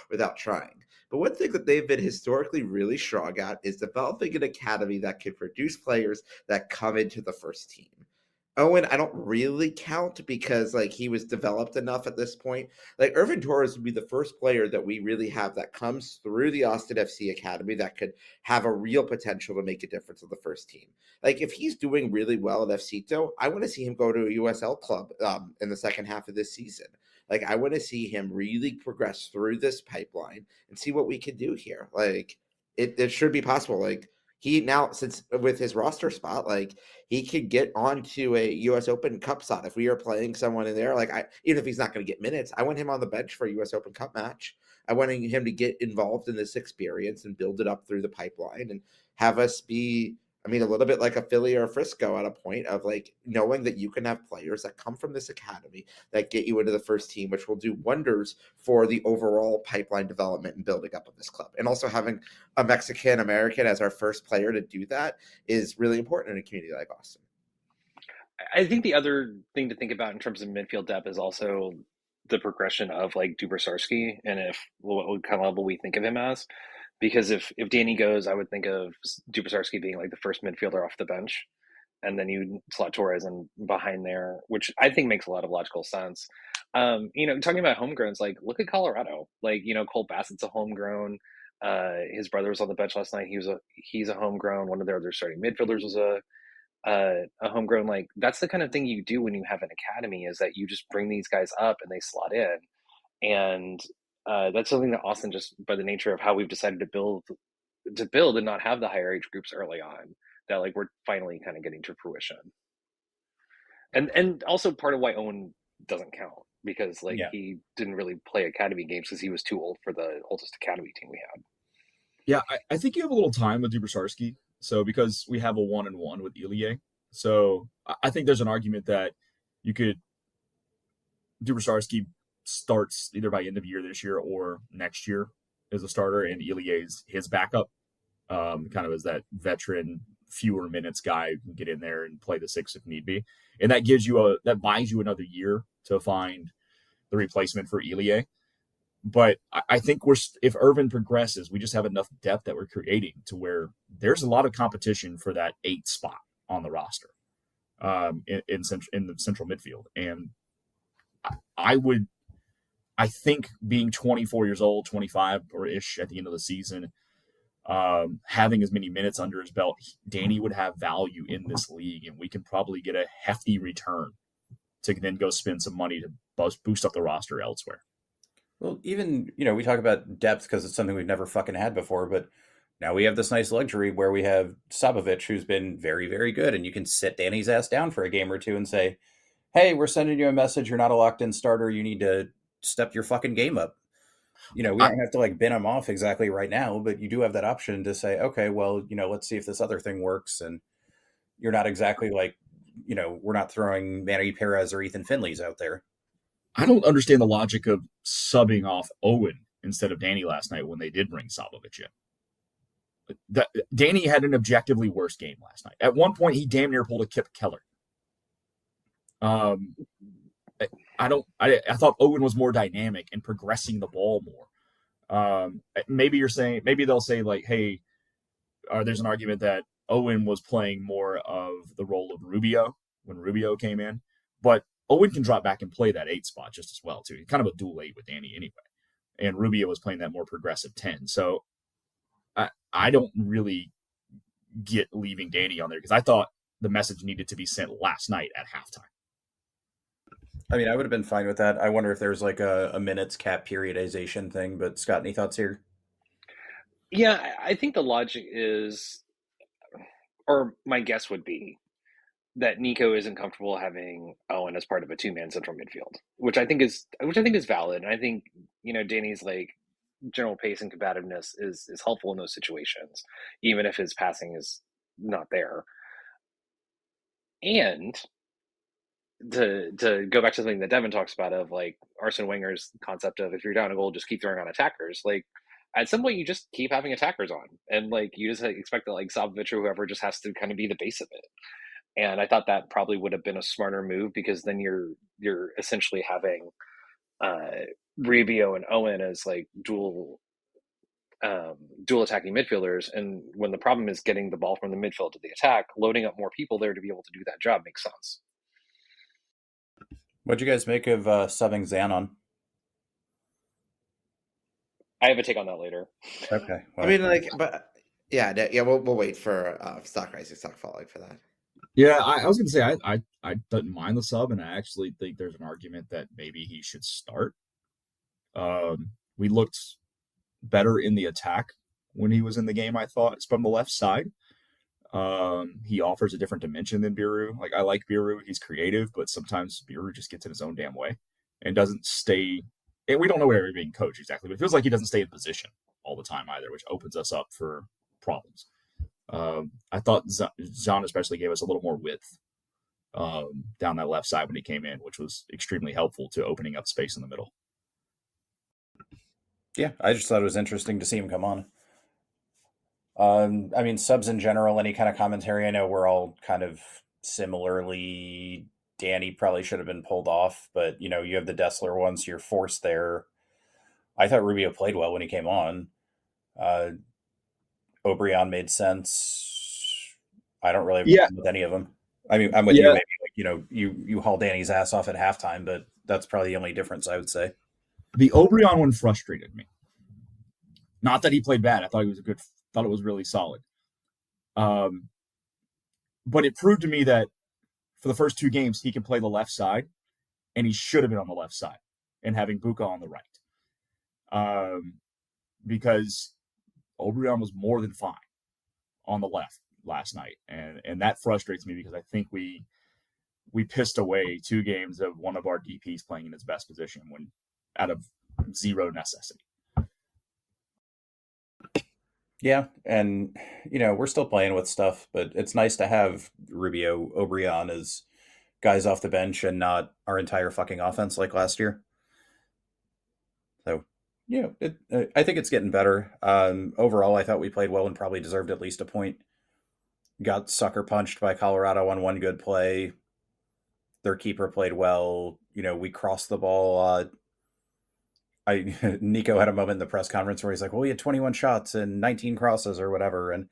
without trying. But one thing that they've been historically really strong at is developing an academy that can produce players that come into the first team. Owen, I don't really count because like he was developed enough at this point. Like Irvin Torres would be the first player that we really have that comes through the Austin FC Academy that could have a real potential to make a difference on the first team. Like if he's doing really well at FC Tito, I want to see him go to a USL club in the second half of this season. Like, I want to see him really progress through this pipeline and see what we can do here. Like, it should be possible. Like, he now, since with his roster spot, like, he could get onto a U.S. Open Cup spot if we are playing someone in there. Like, even if he's not going to get minutes, I want him on the bench for a U.S. Open Cup match. I want him to get involved in this experience and build it up through the pipeline and have us be, I mean, a little bit like a Philly or a Frisco at a point of like knowing that you can have players that come from this academy that get you into the first team, which will do wonders for the overall pipeline development and building up of this club. And also having a Mexican American as our first player to do that is really important in a community like Austin. I think the other thing to think about in terms of midfield depth is also the progression of like Dubrsarski and what kind of level we think of him as. Because if Danny goes, I would think of Dubrsarski being like the first midfielder off the bench, and then you slot Torres in behind there, which I think makes a lot of logical sense. Talking about homegrowns, like look at Colorado. Like, Cole Bassett's a homegrown. His brother was on the bench last night. He's a homegrown. One of their other starting midfielders was a homegrown. Like that's the kind of thing you do when you have an academy, is that you just bring these guys up and they slot in, and that's something that Austin, just by the nature of how we've decided to build and not have the higher age groups early on, that like we're finally kind of getting to fruition. And also part of why Owen doesn't count, because he didn't really play academy games because he was too old for the oldest academy team we had. Yeah, I think you have a little time with Dubrsarski. So because we have a 1-1 with Ilie, so I think there's an argument that you could Dubrsarski starts either by end of year this year or next year as a starter, and Ilie's his backup, kind of as that veteran, fewer minutes guy who can get in there and play the six if need be, and that buys you another year to find the replacement for Ilie. But I think if Irvin progresses, we just have enough depth that we're creating to where there's a lot of competition for that 8 spot on the roster, in the central midfield, and I think being 24 years old, 25 or ish at the end of the season, having as many minutes under his belt, Danny would have value in this league, and we can probably get a hefty return to then go spend some money to boost up the roster elsewhere. Well, even, we talk about depth because it's something we've never fucking had before, but now we have this nice luxury where we have Sabovic, who's been very, very good, and you can sit Danny's ass down for a game or two and say, hey, we're sending you a message. You're not a locked-in starter. You need to step your fucking game up. We don't have to bin him off exactly right now, but you do have that option to say, okay, well, let's see if this other thing works. And you're not exactly we're not throwing Manny Perez or Ethan Finley's out there. I don't understand the logic of subbing off Owen instead of Danny last night when they did bring Sabovic in. Danny had an objectively worse game last night. At one point, he damn near pulled a Kip Keller. I thought Owen was more dynamic and progressing the ball more. Maybe they'll say like, hey, there's an argument that Owen was playing more of the role of Rubio when Rubio came in, but Owen can drop back and play that 8 spot just as well too. He's kind of a dual 8 with Danny anyway, and Rubio was playing that more progressive 10. So I don't really get leaving Danny on there because I thought the message needed to be sent last night at halftime. I mean, I would have been fine with that. I wonder if there's like a minutes cap periodization thing, but Scott, any thoughts here? Yeah, I think the logic is, or my guess would be, that Nico isn't comfortable having Owen as part of a 2-man central midfield, which I think is valid. And I think, Danny's like general pace and combativeness is helpful in those situations, even if his passing is not there. And to go back to something that Devin talks about of like Arsene Wenger's concept of if you're down a goal, just keep throwing on attackers. Like at some point you just keep having attackers on, and like you just expect that like Sabovic or whoever just has to kind of be the base of it. And I thought that probably would have been a smarter move, because then you're essentially having Rubio and Owen as like dual attacking midfielders. And when the problem is getting the ball from the midfield to the attack, loading up more people there to be able to do that job makes sense. What'd you guys make of subbing Xanon? I have a take on that later. Okay. Well, I mean, we'll wait for stock rising, stock falling for that. Yeah, I was going to say I don't mind the sub, and I actually think there's an argument that maybe he should start. We looked better in the attack when he was in the game. I thought it's from the left side. He offers a different dimension than Biru. Like I like Biru, he's creative, but sometimes Biru just gets in his own damn way and doesn't stay. And we don't know where he's being coached exactly, but it feels like he doesn't stay in position all the time either, which opens us up for problems. I thought Zahn especially gave us a little more width down that left side when he came in, which was extremely helpful to opening up space in the middle. Yeah, I just thought it was interesting to see him come on. I mean, subs in general, any kind of commentary, I know we're all kind of similarly. Danny probably should have been pulled off, but you have the Dessler one, so you're forced there. I thought Rubio played well when he came on. O'Brien made sense. I don't really have a problem with any of them. I mean, I'm with you. Maybe you haul Danny's ass off at halftime, but that's probably the only difference I would say. The O'Brien one frustrated me. Not that he played bad. I thought he was thought it was really solid. But it proved to me that for the first 2 games, he can play the left side, and he should have been on the left side and having Buka on the right. Because O'Brien was more than fine on the left last night. And that frustrates me because I think we pissed away 2 games of one of our DPs playing in his best position when out of zero necessity. Yeah, and we're still playing with stuff, but it's nice to have Rubio, O'Brien as guys off the bench and not our entire fucking offense like last year. So, I think it's getting better. Overall, I thought we played well and probably deserved at least a point. Got sucker punched by Colorado on one good play. Their keeper played well. We crossed the ball a lot. Nico had a moment in the press conference where he's like, well, we had 21 shots and 19 crosses or whatever. And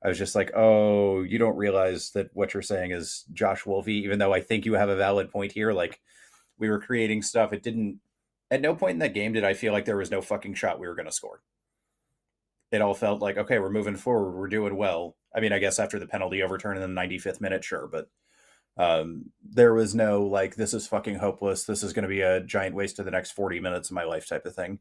I was just like, oh, you don't realize that what you're saying is Josh Wolfe, even though I think you have a valid point here. Like, we were creating stuff. At no point in that game did I feel like there was no fucking shot we were going to score. It all felt like, okay, we're moving forward. We're doing well. I mean, I guess after the penalty overturn in the 95th minute, sure. But there was no like, this is fucking hopeless. This is going to be a giant waste of the next 40 minutes of my life type of thing.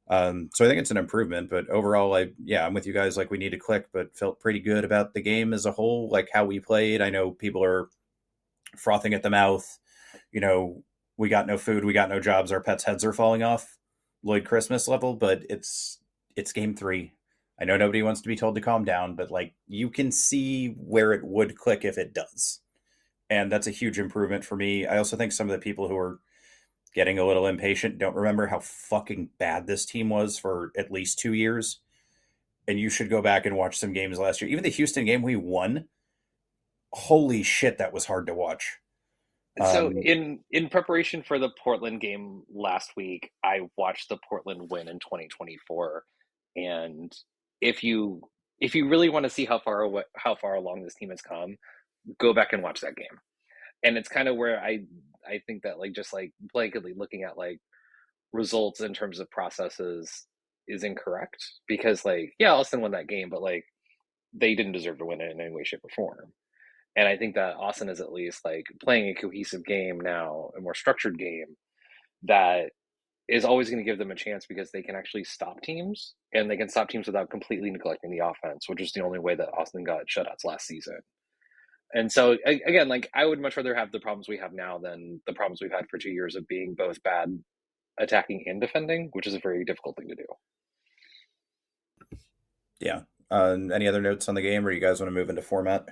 So I think it's an improvement, but overall, I'm with you guys. Like, we need to click, but felt pretty good about the game as a whole, like how we played. I know people are frothing at the mouth. We got no food, we got no jobs, our pets' heads are falling off, Lloyd Christmas level, but it's game 3. I know nobody wants to be told to calm down, but like, you can see where it would click if it does. And that's a huge improvement for me. I also think some of the people who are getting a little impatient don't remember how fucking bad this team was for at least 2 years. And you should go back and watch some games last year. Even the Houston game we won, holy shit, that was hard to watch. So in preparation for the Portland game last week, I watched the Portland win in 2024. And if you really want to see how far along this team has come, go back and watch that game. And it's kind of where I think that like just like blanketly looking at like results in terms of processes is incorrect, because like, yeah, Austin won that game, but like they didn't deserve to win it in any way, shape, or form. And I think that Austin is at least like playing a cohesive game now, a more structured game that is always going to give them a chance, because they can actually stop teams, and they can stop teams without completely neglecting the offense, which is the only way that Austin got shutouts last season. And so again, like, I would much rather have the problems we have now than the problems we've had for 2 years of being both bad attacking and defending, which is a very difficult thing to do. Yeah. Any other notes on the game, or you guys want to move into format?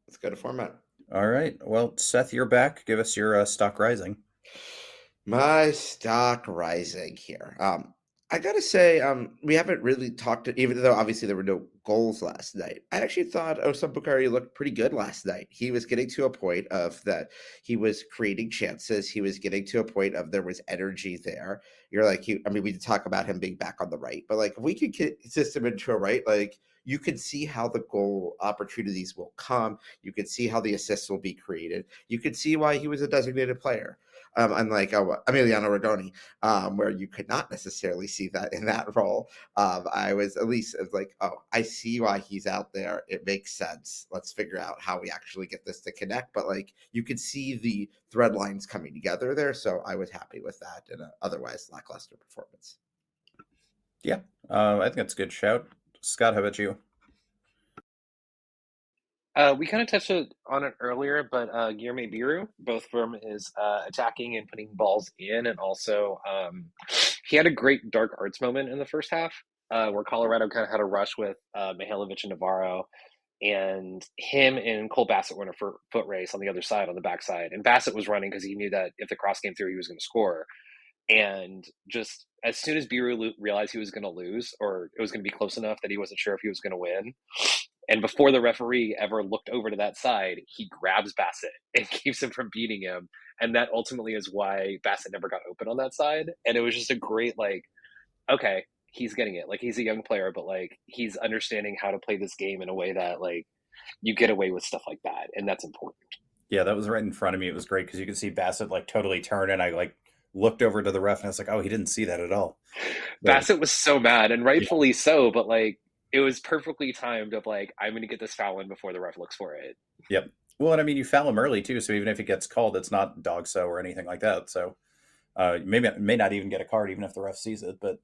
Let's go to format. All right. Well, Seth, you're back. Give us your stock rising. My stock rising here. I gotta say, we haven't really talked, even though obviously there were no goals last night. I actually thought Osam Bukhari looked pretty good last night. He was getting to a point of that he was creating chances. He was getting to a point of there was energy there. You're like, we talk about him being back on the right, but like, if we could get system into a right, like, you can see how the goal opportunities will come. You can see how the assists will be created. You can see why he was a designated player. Unlike Emiliano Rigoni, where you could not necessarily see that in that role. I was at least like, oh, I see why he's out there. It makes sense. Let's figure out how we actually get this to connect. But like, you could see the thread lines coming together there. So I was happy with that in an otherwise lackluster performance. Yeah, I think that's a good shout. Scott, how about you? We kind of touched on it earlier, but Guilherme Biru, both from his attacking and putting balls in, and also he had a great dark arts moment in the first half where Colorado kind of had a rush with Mihailovic and Navarro, and him and Cole Bassett were in a foot race on the other side, on the backside, and Bassett was running because he knew that if the cross came through, he was going to score. And just as soon as Biru realized he was going to lose, or it was going to be close enough that he wasn't sure if he was going to win, and before the referee ever looked over to that side, he grabs Bassett and keeps him from beating him. And that ultimately is why Bassett never got open on that side. And it was just a great, like, okay, he's getting it. Like, he's a young player, but like, he's understanding how to play this game in a way that like you get away with stuff like that. And that's important. Yeah, that was right in front of me. It was great because you could see Bassett like totally turn, and I like looked over to the ref and I was like, oh, he didn't see that at all. Bassett was so mad, and rightfully so, but like, it was perfectly timed of like, I'm going to get this foul in before the ref looks for it. Yep. Well, and I mean, you foul him early too, so even if it gets called, it's not dog so or anything like that. So maybe may not even get a card, even if the ref sees it. But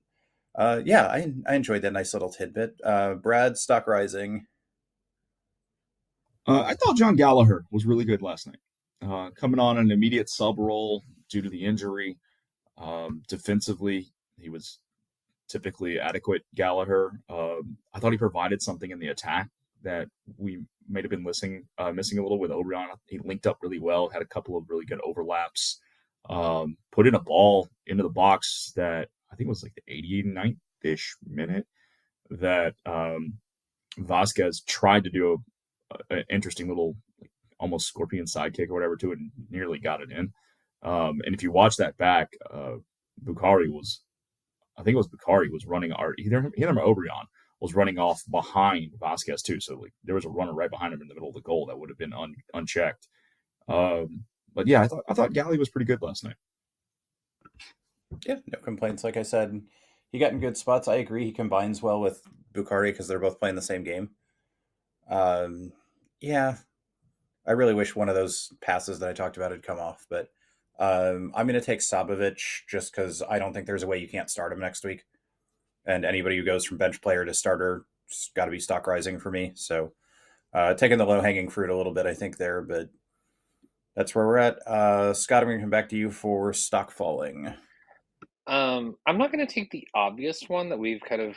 yeah, I enjoyed that nice little tidbit. Brad, stock rising. I thought John Gallagher was really good last night, coming on an immediate sub role due to the injury. Defensively, he was typically adequate. Gallagher. I thought he provided something in the attack that we may have been missing a little with Obrian. He linked up really well, had a couple of really good overlaps, put in a ball into the box that I think was like the 89th-ish minute that Vasquez tried to do an interesting little almost scorpion sidekick or whatever to it and nearly got it in. And if you watch that back, Bukhari was running either him or Obrian was running off behind Vasquez too. So like there was a runner right behind him in the middle of the goal that would have been unchecked. But yeah, I thought Galley was pretty good last night. Yeah, no complaints. Like I said, he got in good spots. I agree. He combines well with Bukhari because they're both playing the same game. Yeah, I really wish one of those passes that I talked about had come off, but I'm going to take Sabovic just because I don't think there's a way you can't start him next week. And anybody who goes from bench player to starter, it's got to be stock rising for me. So taking the low hanging fruit a little bit, I think there, but that's where we're at. Scott, I'm going to come back to you for stock falling. I'm not going to take the obvious one that we've kind of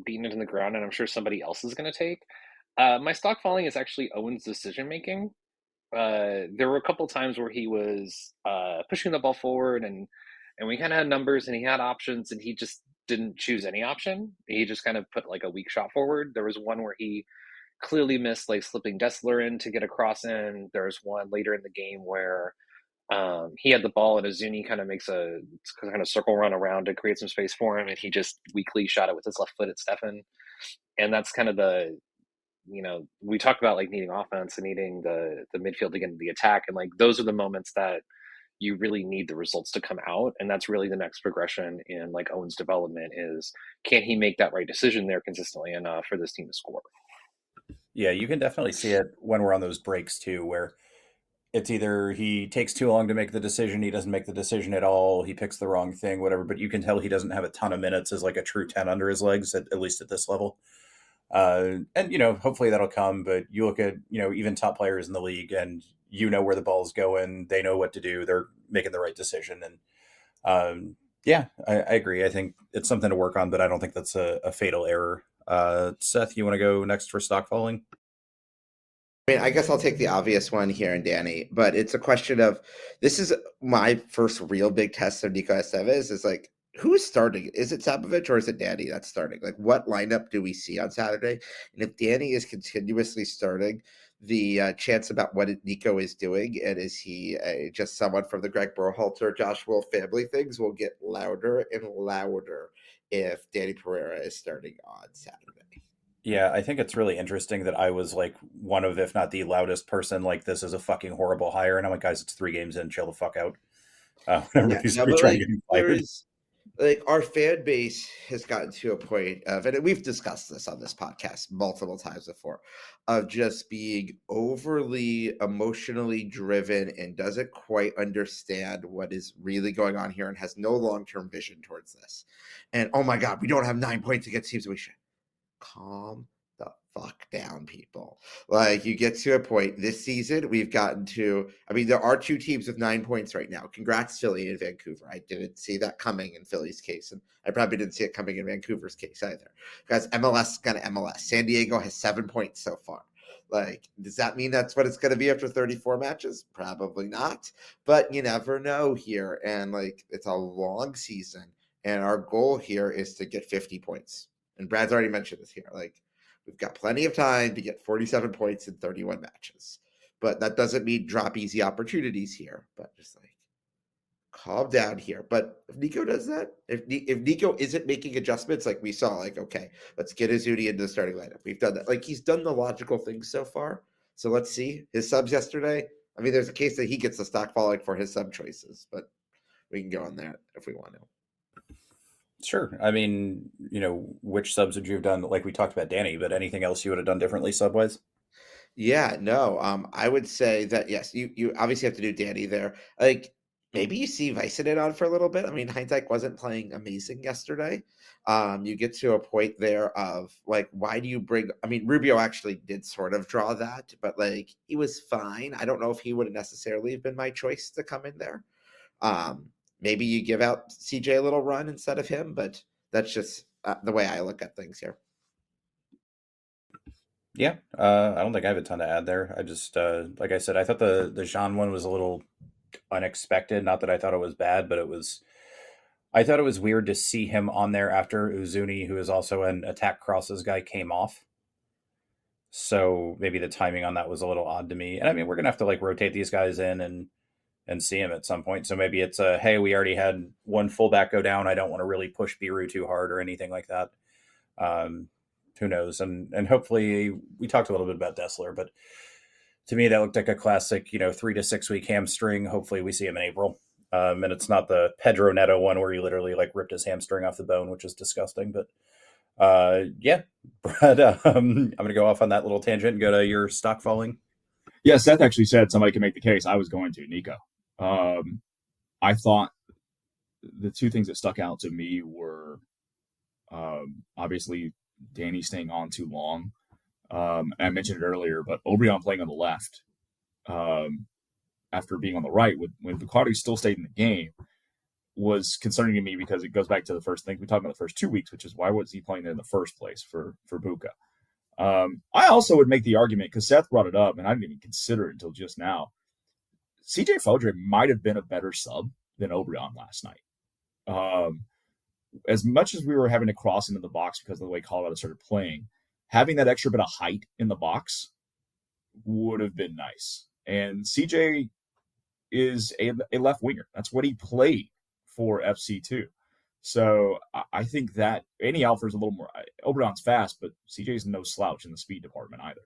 beaten into the ground, and I'm sure somebody else is going to take. My stock falling is actually Owen's decision making. There were a couple times where he was pushing the ball forward, and we kind of had numbers, and he had options, and he just didn't choose any option. He just kind of put like a weak shot forward. There was one where he clearly missed like slipping Dessler in to get a cross in. There's one later in the game where he had the ball and Azuni kind of makes a kind of circle run around to create some space for him, and he just weakly shot it with his left foot at Stefan. And that's kind of the, we talked about like needing offense and needing the midfield to get into the attack, and like those are the moments that you really need the results to come out, and that's really the next progression in like Owen's development is, can he make that right decision there consistently enough for this team to score? Yeah, you can definitely see it when we're on those breaks too, where it's either he takes too long to make the decision, he doesn't make the decision at all, he picks the wrong thing, whatever, but you can tell he doesn't have a ton of minutes as like a true 10 under his legs, at least at this level. And, hopefully that'll come, but you look at, even top players in the league and where the ball's going, they know what to do, they're making the right decision. And yeah, I agree. I think it's something to work on, but I don't think that's a fatal error. Seth, you want to go next for stock falling? I mean, I guess I'll take the obvious one here and Danny, but it's a question of, this is my first real big test of Nico Estevez is like, who's starting? Is it Sabovic or is it Danny that's starting? Like, what lineup do we see on Saturday? And if Danny is continuously starting, the chance about what Nico is doing, and is he just someone from the Greg Berhalter, Josh Wolf family things, will get louder and louder if Danny Pereira is starting on Saturday. Yeah, I think it's really interesting that I was like one of, if not the loudest person, like this is a fucking horrible hire. And I'm like, guys, it's 3 games in, chill the fuck out. Yeah, Everybody's no, already but trying to like get him there fired. is like our fan base has gotten to a point of, and we've discussed this on this podcast multiple times before, of just being overly emotionally driven and doesn't quite understand what is really going on here and has no long-term vision towards this. And oh my God, we don't have 9 points against teams we should. Calm the fuck down, people. Like, you get to a point this season, we've gotten to, I mean, there are 2 teams with 9 points right now. Congrats, Philly and Vancouver. I didn't see that coming in Philly's case, and I probably didn't see it coming in Vancouver's case either. Guys, MLS is going to MLS. San Diego has 7 points so far. Like, does that mean that's what it's going to be after 34 matches? Probably not. But you never know here. And, like, it's a long season. And our goal here is to get 50 points. And Brad's already mentioned this here. Like, we've got plenty of time to get 47 points in 31 matches. But that doesn't mean drop easy opportunities here. But just like, calm down here. But if Nico does that, if Nico isn't making adjustments like we saw, like, okay, let's get Izuni into the starting lineup. We've done that. Like, he's done the logical things so far. So let's see. His subs yesterday, I mean, there's a case that he gets the stock falling for his sub choices. But we can go on that if we want to. Sure. I mean, which subs would you have done? Like we talked about Danny, but anything else you would have done differently subwise? Yeah, no. I would say that yes, you obviously have to do Danny there. Like, maybe you see Vicinen on for a little bit. I mean, Heinzike wasn't playing amazing yesterday. You get to a point there of like, why do you bring? I mean, Rubio actually did sort of draw that, but like he was fine. I don't know if he would have necessarily have been my choice to come in there. Maybe you give out CJ a little run instead of him, but that's just the way I look at things here. Yeah, I don't think I have a ton to add there. I just, like I said, I thought the Jean one was a little unexpected. Not that I thought it was bad, but I thought it was weird to see him on there after Uzuni, who is also an attack crosses guy, came off. So maybe the timing on that was a little odd to me. And I mean, we're gonna have to like rotate these guys in and see him at some point. So maybe it's hey, we already had one fullback go down. I don't want to really push Biru too hard or anything like that. Who knows? And hopefully we talked a little bit about Dessler, but to me that looked like a classic, 3 to 6 week hamstring. Hopefully we see him in April. And it's not the Pedro Neto one where he literally like ripped his hamstring off the bone, which is disgusting. But yeah, Brad, I'm going to go off on that little tangent and go to your stock falling. Yeah, Seth actually said somebody can make the case. I was going to Nico. I thought the 2 things that stuck out to me were obviously Danny staying on too long. I mentioned it earlier, but Obrian playing on the left after being on the right when Vicardi still stayed in the game was concerning to me because it goes back to the first thing we talked about the first 2 weeks, which is why was he playing there in the first place for Buka? I also would make the argument, because Seth brought it up, and I didn't even consider it until just now. CJ Fodre might have been a better sub than Obrian last night. As much as we were having to cross into the box because of the way Colorado started playing, having that extra bit of height in the box would have been nice. And CJ is a left winger. That's what he played for FC2. So I think that Andy Alford's a little more, Obrian's fast, but CJ's no slouch in the speed department either.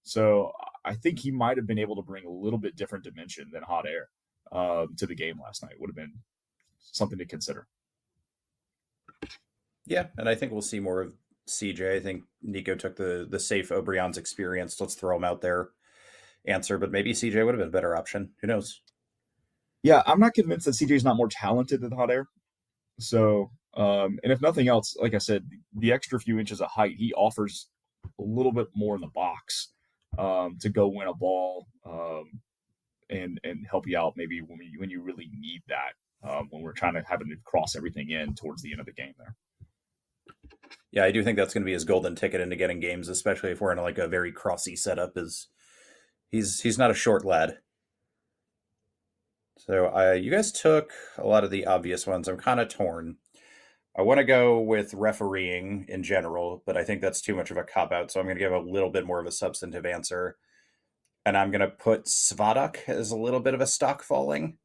So I think he might have been able to bring a little bit different dimension than Hot Air to the game last night. Would have been something to consider. Yeah, and I think we'll see more of CJ. I think Nico took the safe Obrian's experience. Let's throw him out there answer, but maybe CJ would have been a better option. Who knows? Yeah, I'm not convinced that CJ's not more talented than Hot Air. So, and if nothing else, like I said, the extra few inches of height, he offers a little bit more in the box to go win a ball and help you out maybe when you really need that when we're trying to have to cross everything in towards the end of the game there. Yeah, I do think that's going to be his golden ticket into getting games, especially if we're in like a very crossy setup. Is he's not a short lad. So you guys took a lot of the obvious ones. I'm kind of torn. I want to go with refereeing in general, but I think that's too much of a cop-out, so I'm going to give a little bit more of a substantive answer. And I'm going to put Svadok as a little bit of a stock falling,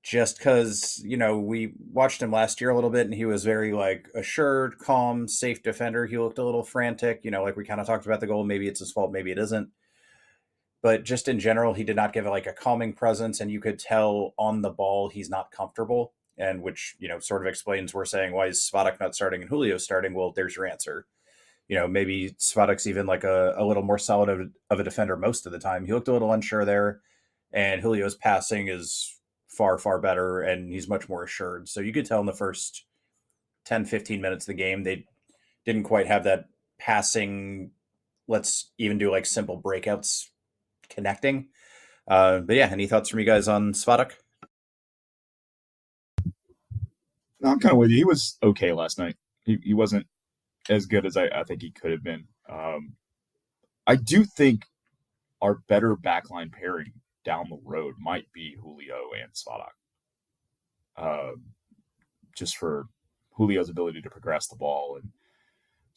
just because, we watched him last year a little bit and he was very like assured, calm, safe defender. He looked a little frantic, like we kind of talked about the goal. Maybe it's his fault, maybe it isn't. But just in general, he did not give it like a calming presence, and you could tell on the ball he's not comfortable. And which, sort of explains we're saying why is Svadok not starting and Julio starting? Well, there's your answer. Maybe Svadok's even like a little more solid of a defender most of the time. He looked a little unsure there, and Julio's passing is far, far better, and he's much more assured. So you could tell in the first 10, 15 minutes of the game, they didn't quite have that passing, let's even do like simple breakouts connecting. But yeah, any thoughts from you guys on Svadok? No, I'm kind of with you. He was okay last night. He wasn't as good as I think he could have been. I do think our better backline pairing down the road might be Julio and Svadok. Just for Julio's ability to progress the ball and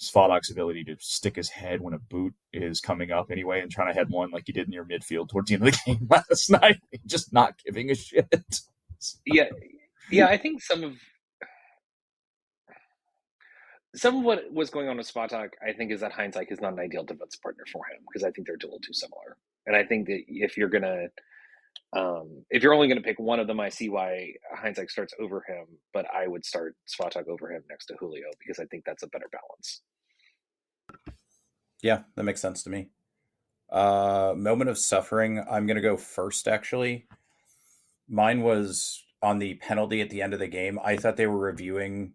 Svadok's ability to stick his head when a boot is coming up anyway and trying to head one like he did near midfield towards the end of the game last night. Just not giving a shit. Yeah. I think some of what was going on with Svatak, I think, is that Heinzike is not an ideal defense partner for him because I think they're a little too similar. And I think that if you're only gonna pick one of them, I see why Heinzike starts over him, but I would start Svatak over him next to Julio because I think that's a better balance. Yeah, that makes sense to me. Moment of suffering. I'm gonna go first. Actually, mine was on the penalty at the end of the game. I thought they were reviewing,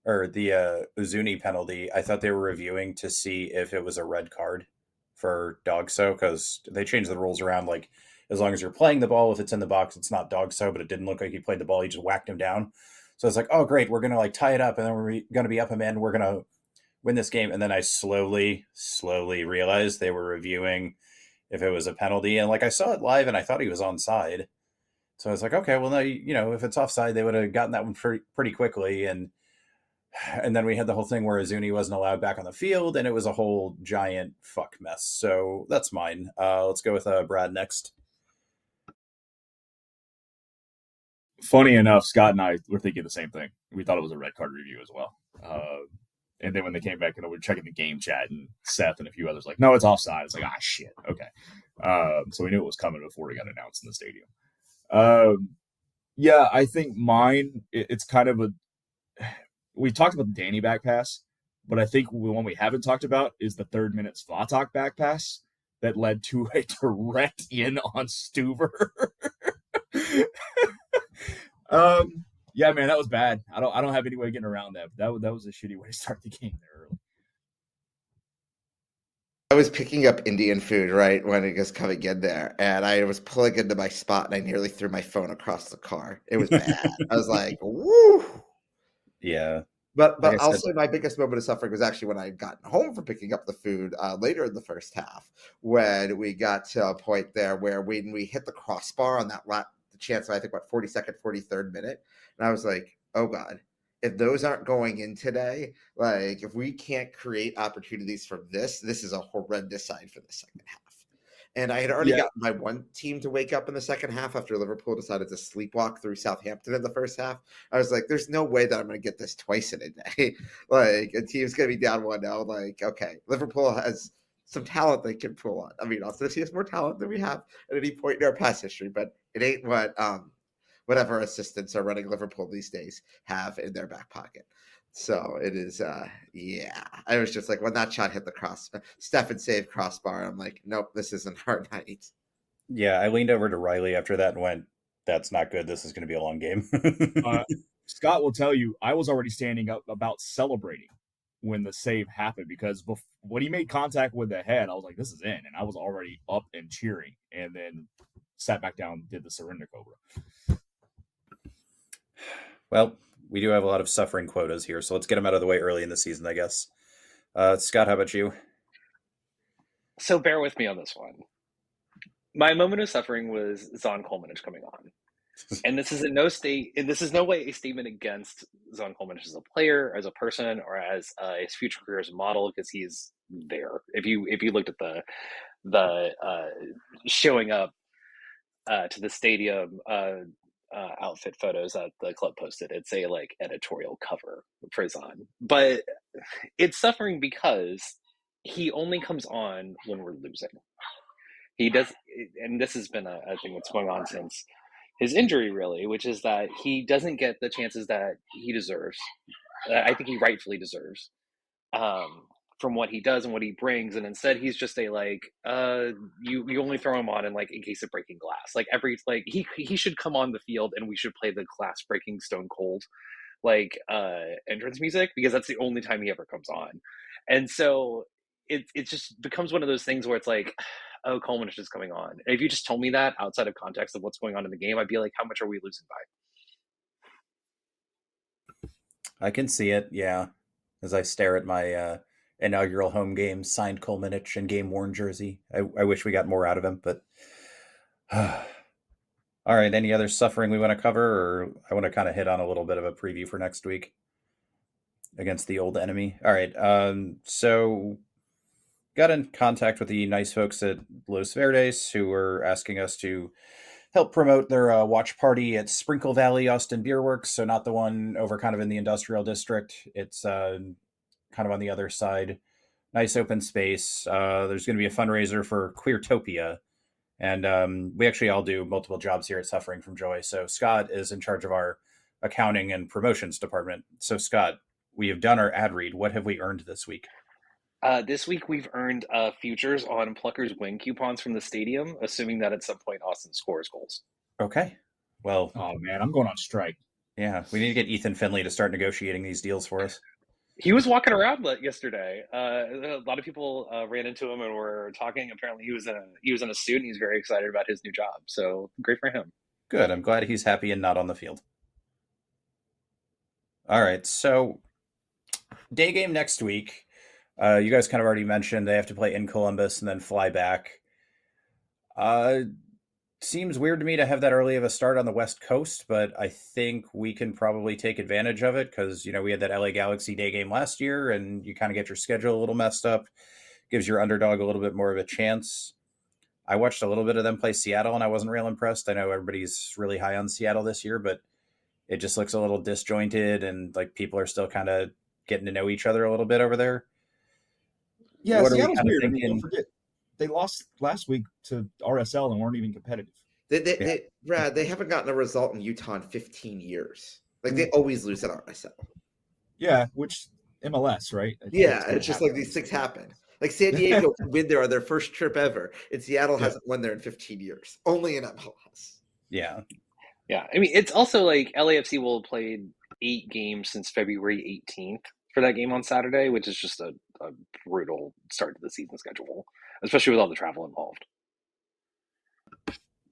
or the Uzuni penalty. I thought they were reviewing to see if it was a red card for Dogso because they changed the rules around. Like, as long as you're playing the ball, if it's in the box, it's not Dogso. But it didn't look like he played the ball. He just whacked him down. So I was like, oh great, we're gonna like tie it up, and then we're gonna be up a man. We're gonna win this game. And then I slowly realized they were reviewing if it was a penalty. And like I saw it live and I thought he was onside. So I was like, okay, well, no, if it's offside, they would have gotten that one pretty quickly. And then we had the whole thing where Azuni wasn't allowed back on the field, and it was a whole giant fuck mess. So that's mine. Let's go with Brad next. Funny enough, Scott and I were thinking the same thing. We thought it was a red card review as well. And then when they came back and we were checking the game chat, and Seth and a few others like, no, it's offside. It's like, shit. Okay. So we knew it was coming before it got announced in the stadium. Yeah, I think mine, it's kind of we talked about the Danny back pass, but I think the one we haven't talked about is the 3rd minute Svatak back pass that led to a direct in on Stuver. Yeah, man, that was bad. I don't have any way of getting around that. But that was a shitty way to start the game there early. I was picking up Indian food right when it was coming in there, and I was pulling into my spot, and I nearly threw my phone across the car. It was bad. I was like, "Woo!" Yeah, but like I I'll said, say my biggest moment of suffering was actually when I had gotten home from picking up the food later in the first half, when we got to a point there where when we hit the crossbar on that the chance of, I think, 42nd, 43rd minute, and I was like, "Oh God." If those aren't going in today, like if we can't create opportunities from this is a horrendous sign for the second half. And I had already gotten my one team to wake up in the second half after Liverpool decided to sleepwalk through Southampton in the first half. I was like, there's no way that I'm going to get this twice in a day. Like, a team's going to be down 1-0. Like, okay, Liverpool has some talent they can pull on. I mean, also, he has more talent than we have at any point in our past history, but it ain't what whatever assistants are running Liverpool these days have in their back pocket. So it is, yeah. I was just like, when that shot hit the Stefan saved crossbar, I'm like, nope, this isn't our night. Yeah, I leaned over to Riley after that and went, that's not good. This is going to be a long game. Scott will tell you, I was already standing up about celebrating when the save happened because when he made contact with the head, I was like, this is in. And I was already up and cheering, and then sat back down and did the surrender cobra. Well, we do have a lot of suffering quotas here, so let's get them out of the way early in the season, I guess. Scott, how about you? So bear with me on this one. My moment of suffering was Zon Colemanich coming on. And this is no way a statement against Zon Colemanich as a player, as a person, or as his future career as a model, because he's there. If you looked at the showing up to the stadium outfit photos that the club posted. It's a like editorial cover for Zahn, but it's suffering because he only comes on when we're losing. He does, and this has been a thing that's going on since his injury, really, which is that he doesn't get the chances that he deserves. I think he rightfully deserves, from what he does and what he brings, and instead he's just a like, you only throw him on in like in case of breaking glass. Like he should come on the field and we should play the glass breaking Stone Cold like entrance music, because that's the only time he ever comes on. And so it just becomes one of those things where it's like, oh, Coleman is just coming on. And if you just told me that outside of context of what's going on in the game, I'd be like, how much are we losing by? I can see it, yeah, as I stare at my inaugural home game signed Colemanich and game worn jersey. I wish we got more out of him, but all right. Any other suffering we want to cover, or I want to kind of hit on a little bit of a preview for next week against the old enemy? All right. So got in contact with the nice folks at Los Verdes who were asking us to help promote their watch party at Sprinkle Valley Austin Beer Works. So not the one over kind of in the industrial district. It's kind of on the other side. Nice open space. There's going to be a fundraiser for Queertopia. And we actually all do multiple jobs here at Suffering from Joy. So Scott is in charge of our accounting and promotions department. So Scott, we have done our ad read. What have we earned this week? This week we've earned futures on Plucker's win coupons from the stadium, assuming that at some point Austin scores goals. Okay. Well, oh man, I'm going on strike. Yeah, we need to get Ethan Finley to start negotiating these deals for us. He was walking around yesterday. A lot of people ran into him and were talking. Apparently, he was in a suit, and he's very excited about his new job. So great for him. Good. I'm glad he's happy and not on the field. All right. So day game next week. You guys kind of already mentioned they have to play in Columbus and then fly back. Seems weird to me to have that early of a start on the West Coast, but I think we can probably take advantage of it because, we had that LA Galaxy day game last year and you kind of get your schedule a little messed up. Gives your underdog a little bit more of a chance. I watched a little bit of them play Seattle and I wasn't real impressed. I know everybody's really high on Seattle this year, but it just looks a little disjointed and like people are still kind of getting to know each other a little bit over there. Yeah, Seattle's weird. I mean, don't forget, they lost last week to RSL and weren't even competitive. Brad, they haven't gotten a result in Utah in 15 years. Like, they always lose at RSL. Yeah, which MLS, right? Yeah, it's just like these things happen. Like, San Diego win there on their first trip ever, and Seattle hasn't won there in 15 years. Only in MLS. Yeah. Yeah, I mean, it's also like LAFC will have played 8 games since February 18th for that game on Saturday, which is just a brutal start to the season schedule, especially with all the travel involved.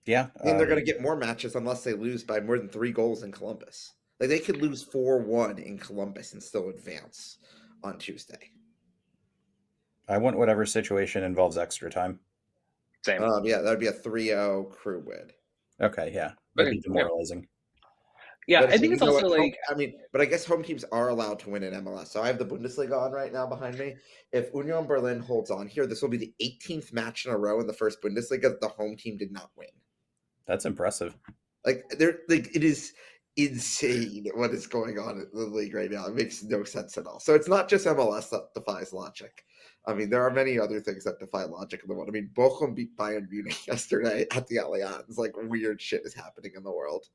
Yeah. And they're going to get more matches unless they lose by more than 3 goals in Columbus. Like, they could lose 4-1 in Columbus and still advance on Tuesday. I want whatever situation involves extra time. Same. Yeah, that would be a 3-0 Crew win. Okay, yeah. That'd be demoralizing. Yeah, I think it's also like... but I guess home teams are allowed to win in MLS. So I have the Bundesliga on right now behind me. If Union Berlin holds on here, this will be the 18th match in a row in the first Bundesliga that the home team did not win. That's impressive. It is insane what is going on in the league right now. It makes no sense at all. So it's not just MLS that defies logic. I mean, there are many other things that defy logic in the world. I mean, Bochum beat Bayern Munich yesterday at the Allianz. Like, weird shit is happening in the world.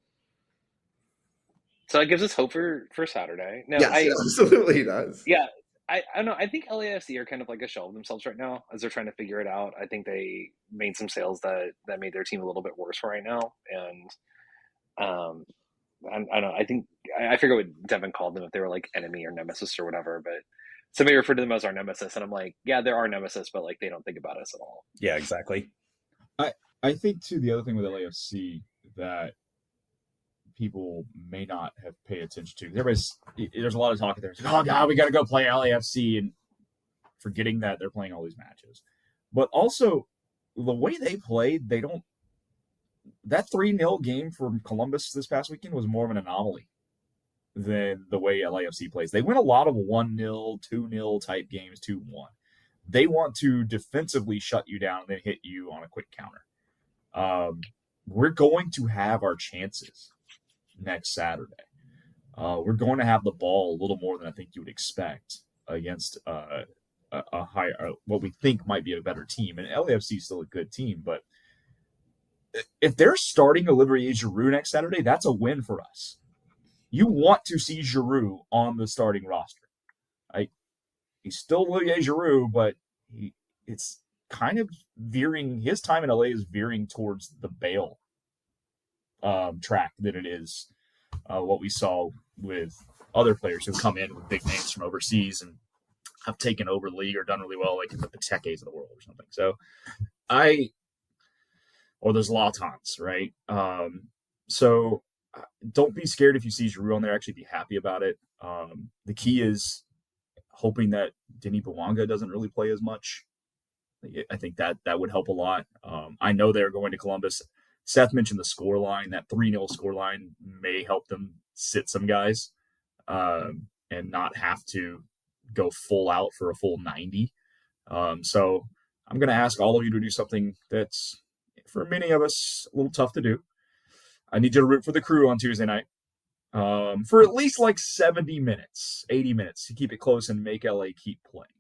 So it gives us hope for Saturday. No, yes, it absolutely does. Yeah, I don't know. I think LAFC are kind of like a shell of themselves right now as they're trying to figure it out. I think they made some sales that made their team a little bit worse right now. And I don't know. I forget what Devin called them, if they were like enemy or nemesis or whatever, but somebody referred to them as our nemesis. And I'm like, yeah, they're our nemesis, but like they don't think about us at all. Yeah, exactly. I think too, the other thing with LAFC that people may not have paid attention to. There's a lot of talk there. Oh God, we got to go play LAFC, and forgetting that they're playing all these matches. But also, the way they played, that 3-0 game from Columbus this past weekend was more of an anomaly than the way LAFC plays. They win a lot of 1-0, 2-0 type games, 2-1. They want to defensively shut you down and then hit you on a quick counter. We're going to have our chances next Saturday. We're going to have the ball a little more than I think you would expect against a higher, what we think might be a better team. And LAFC is still a good team, but if they're starting Olivier Giroud next Saturday, that's a win for us. You want to see Giroud on the starting roster. He's still Olivier Giroud, but it's kind of veering. His time in LA is veering towards the Bale track than it is what we saw with other players who come in with big names from overseas and have taken over the league or done really well, like in the Patekes of the world or something. So or those Latans, right? So don't be scared if you see Giroud on there. Actually be happy about it. The key is hoping that Denis Bouanga doesn't really play as much. I think that would help a lot. I know they're going to Columbus. Seth mentioned the score line. That 3-0 score line may help them sit some guys and not have to go full out for a full 90. So I'm going to ask all of you to do something that's, for many of us, a little tough to do. I need you to root for the Crew on Tuesday night for at least like 70 minutes, 80 minutes to keep it close and make LA keep playing.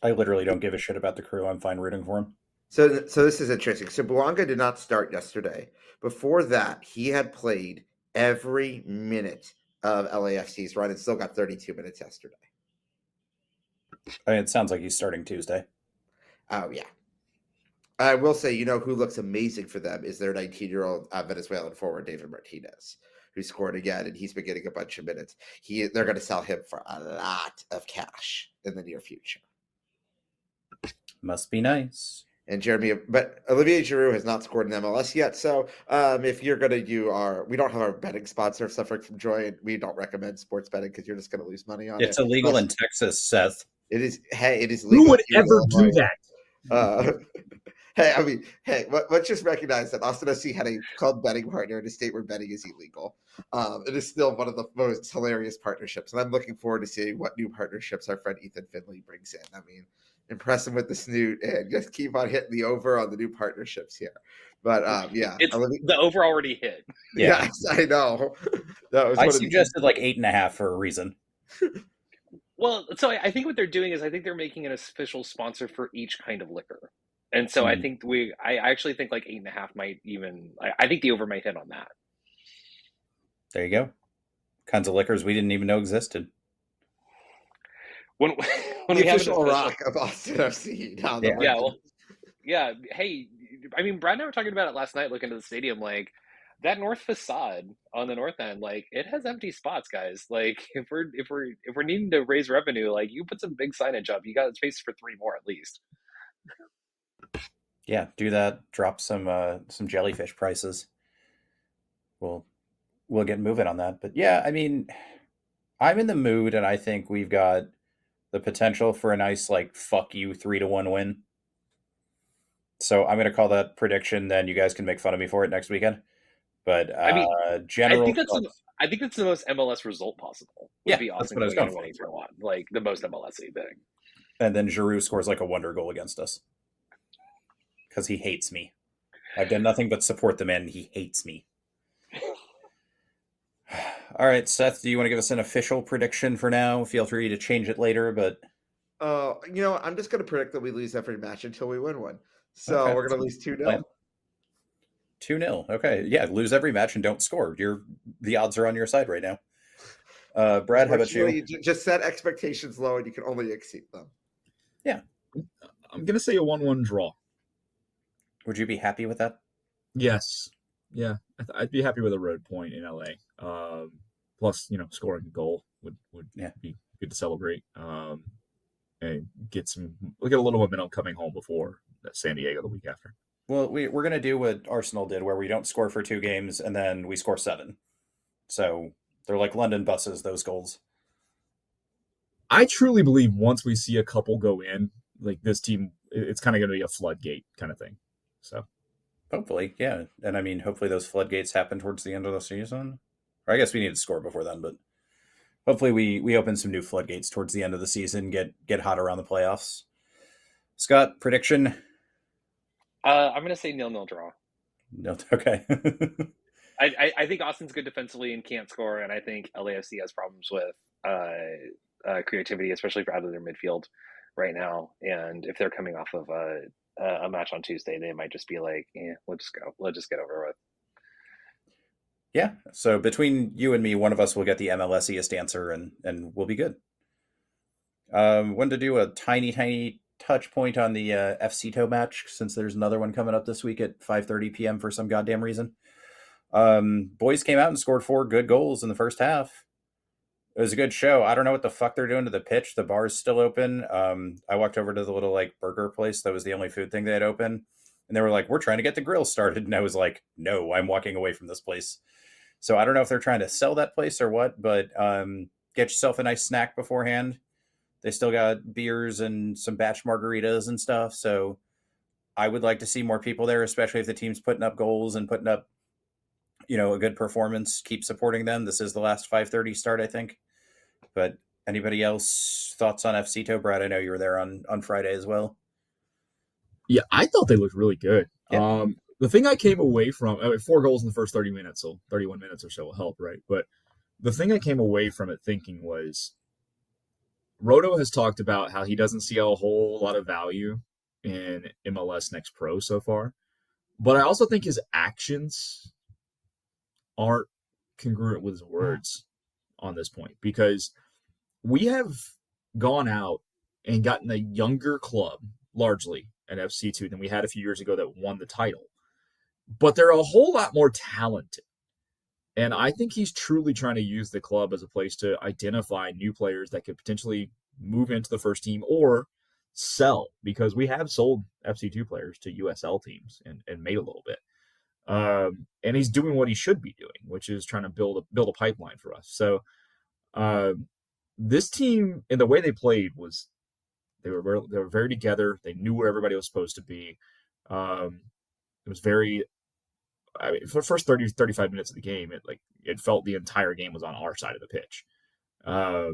I literally don't give a shit about the Crew. I'm fine rooting for him. So this is interesting. So Bouanga did not start yesterday. Before that, he had played every minute of LAFC's run and still got 32 minutes yesterday. I mean, it sounds like he's starting Tuesday. Oh, yeah. I will say, who looks amazing for them is their 19-year-old Venezuelan forward, David Martinez, who scored again, and he's been getting a bunch of minutes. They're going to sell him for a lot of cash in the near future. Must be nice. And but Olivier Giroud has not scored in MLS yet. So if you're going to do we don't have our betting sponsor suffering from joy, and we don't recommend sports betting because you're just going to lose money on it. It's illegal in Texas, Seth. It is. Hey, it is legal. Who would ever do that? Let's just recognize that Austin FC had a club betting partner in a state where betting is illegal. It is still one of the most hilarious partnerships, and I'm looking forward to seeing what new partnerships our friend Ethan Finley brings in. I mean, impress him with the snoot and just keep on hitting the over on the new partnerships here. But the over already hit. Yeah. Yes, I know. I suggested like 8.5 for a reason. Well, so I think what they're doing is I think they're making an official sponsor for each kind of liquor. And so I think I actually think like 8.5 might even, I think the over might hit on that. There you go. Kinds of liquors we didn't even know existed. When the we have official rock of Austin FC. Hey, I mean, Brad and I were talking about it last night, looking at the stadium, like that north facade on the north end, like it has empty spots, guys. Like if we're needing to raise revenue, like you put some big signage up, you got space for 3 more at least. Yeah, do that. Drop some jellyfish prices. We'll get moving on that. But yeah, I mean, I'm in the mood, and I think we've got the potential for a nice like fuck you 3-1 win. So I'm going to call that prediction. Then you guys can make fun of me for it next weekend. But I mean, general. I think that's the most MLS result possible. Yeah, be that's what I was going for. 3-1, like the most MLS-y thing. And then Giroud scores like a wonder goal against us because he hates me. I've done nothing but support the man. He hates me. All right, Seth, do you want to give us an official prediction for now? Feel free to change it later, but I'm just going to predict that we lose every match until we win one. So we're going to lose 2-0. 2-0. Okay. Yeah, lose every match and don't score. The odds are on your side right now. Brad, how about you? Just set expectations low and you can only exceed them. Yeah. I'm going to say a 1-1 draw. Would you be happy with that? Yes. Yeah. I'd be happy with a road point in LA. Plus, scoring a goal would be good to celebrate. And get a little momentum coming home before San Diego the week after. Well, we're going to do what Arsenal did, where we don't score for 2 games and then we score 7. So they're like London buses, those goals. I truly believe once we see a couple go in, like this team, it's kind of going to be a floodgate kind of thing. So hopefully, yeah. And I mean, hopefully those floodgates happen towards the end of the season. Or I guess we need to score before then, but hopefully we open some new floodgates towards the end of the season, get hot around the playoffs. Scott, prediction? I'm going to say 0-0 draw. No, okay. I think Austin's good defensively and can't score, and I think LAFC has problems with creativity, especially for out of their midfield right now. And if they're coming off of a match on Tuesday, they might just be like, we'll just go. We'll just get over with. Yeah. So between you and me, one of us will get the MLSiest answer, and we'll be good. Wanted to do a tiny touch point on the FCTO match, since there's another one coming up this week at 5:30 p.m. for some goddamn reason. Boys came out and scored 4 good goals in the first half. It was a good show. I don't know what the fuck they're doing to the pitch. The bar's still open. I walked over to the little like burger place. That was the only food thing they had open. And they were like, we're trying to get the grill started. And I was like, no, I'm walking away from this place. So I don't know if they're trying to sell that place or what, but get yourself a nice snack beforehand. They still got beers and some batch margaritas and stuff. So I would like to see more people there, especially if the team's putting up goals and putting up, a good performance. Keep supporting them. This is the last 5:30 start, I think. But anybody else thoughts on FCTO? Brad, I know you were there on Friday as well. Yeah, I thought they looked really good. Yeah. The thing I came away from, 4 goals in the first 30 minutes, so 31 minutes or so will help, right? But the thing I came away from it thinking was, Roto has talked about how he doesn't see a whole lot of value in MLS Next Pro so far. But I also think his actions aren't congruent with his words on this point, because we have gone out and gotten a younger club, largely at FC2, than we had a few years ago that won the title. But they're a whole lot more talented. And I think he's truly trying to use the club as a place to identify new players that could potentially move into the first team or sell, because we have sold FC2 players to USL teams and made a little bit. And he's doing what he should be doing, which is trying to build a pipeline for us. So this team, and the way they played, was they were very together. They knew where everybody was supposed to be. It was very, for the first 30, 35 minutes of the game, it felt the entire game was on our side of the pitch. They're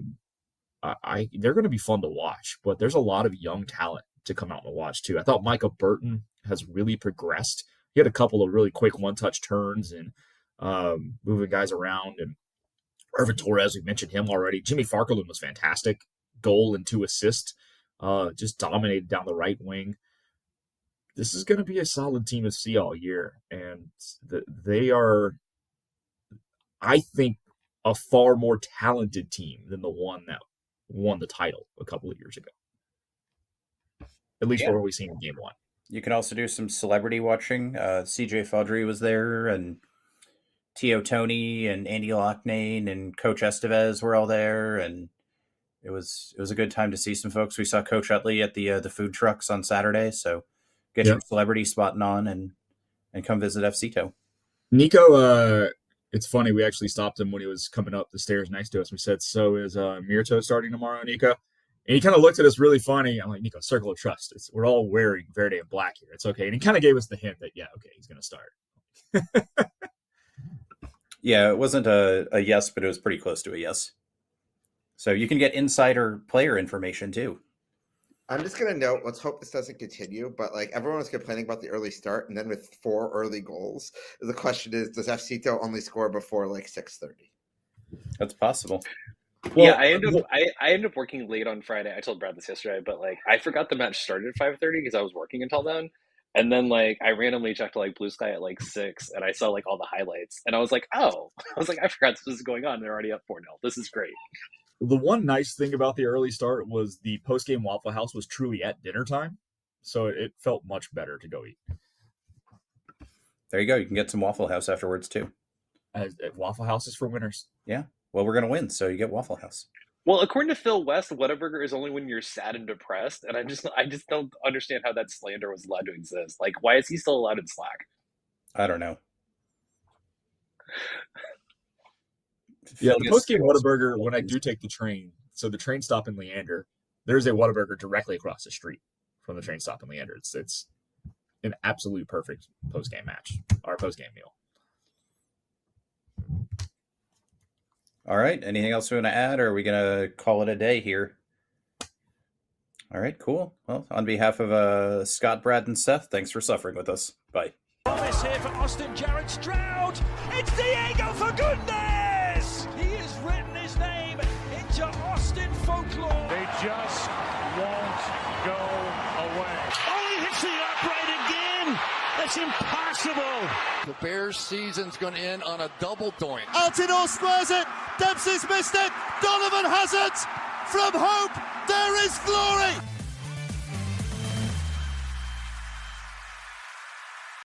going to be fun to watch, but there's a lot of young talent to come out and watch too. I thought Micah Burton has really progressed. He had a couple of really quick one-touch turns and moving guys around. And Irvin Torres, we mentioned him already. Jimmy Farkalund was fantastic. Goal and 2 assists. Just dominated down the right wing. This is going to be a solid team to see all year. And they are, I think, a far more talented team than the one that won the title a couple of years ago. At least what we've seen in game 1. You can also do some celebrity watching. CJ Faudree was there, and Tio Tony and Andy Loughnane and Coach Estevez were all there, and it was a good time to see some folks. We saw Coach Utley at the food trucks on Saturday, so get your celebrity spotting on and come visit FCTO. Nico, it's funny, we actually stopped him when he was coming up the stairs next to us. We said, so is Mirto starting tomorrow, Nico? And he kind of looked at us really funny. I'm like, Nico, circle of trust. We're all wearing Verde and black here. It's okay. And he kind of gave us the hint that, okay, he's going to start. Yeah, it wasn't a yes, but it was pretty close to a yes. So you can get insider player information too. I'm just going to note, let's hope this doesn't continue, but everyone was complaining about the early start, and then with 4 early goals, the question is, does FCTO only score before 6:30? That's possible. Well, I ended up working late on Friday. I told Brad this yesterday, but I forgot the match started at 5:30 because I was working until then. And then I randomly checked Blue Sky at 6, and I saw all the highlights, and I was like, oh, I forgot this was going on. They're already up 4-0. This is great. The one nice thing about the early start was the post-game Waffle House was truly at dinner time, so it felt much better to go eat. There you go. You can get some Waffle House afterwards too. Waffle House is for winners. Yeah. Well, we're going to win, so you get Waffle House. Well, according to Phil West, Whataburger is only when you're sad and depressed, and I just don't understand how that slander was allowed to exist. Why is he still allowed in Slack? I don't know. Yeah, the post-game Whataburger, when I do take the train, so the train stop in Leander, there's a Whataburger directly across the street from the train stop in Leander. It's an absolute perfect post-game match, or post-game meal. All right. Anything else we want to add, or are we going to call it a day here? All right, cool. Well, on behalf of Scott, Brad, and Seth, thanks for suffering with us. Bye. Promise here for Austin Jarrett Stroud. It's Diego for goodness! He has written his name into Austin folklore. They just won't go away. Oh, he hits the upright again. That's impossible. The Bears' season's going to end on a double doink. Altidore squares it. Dempsey's missed it. Donovan has it. From hope, there is glory.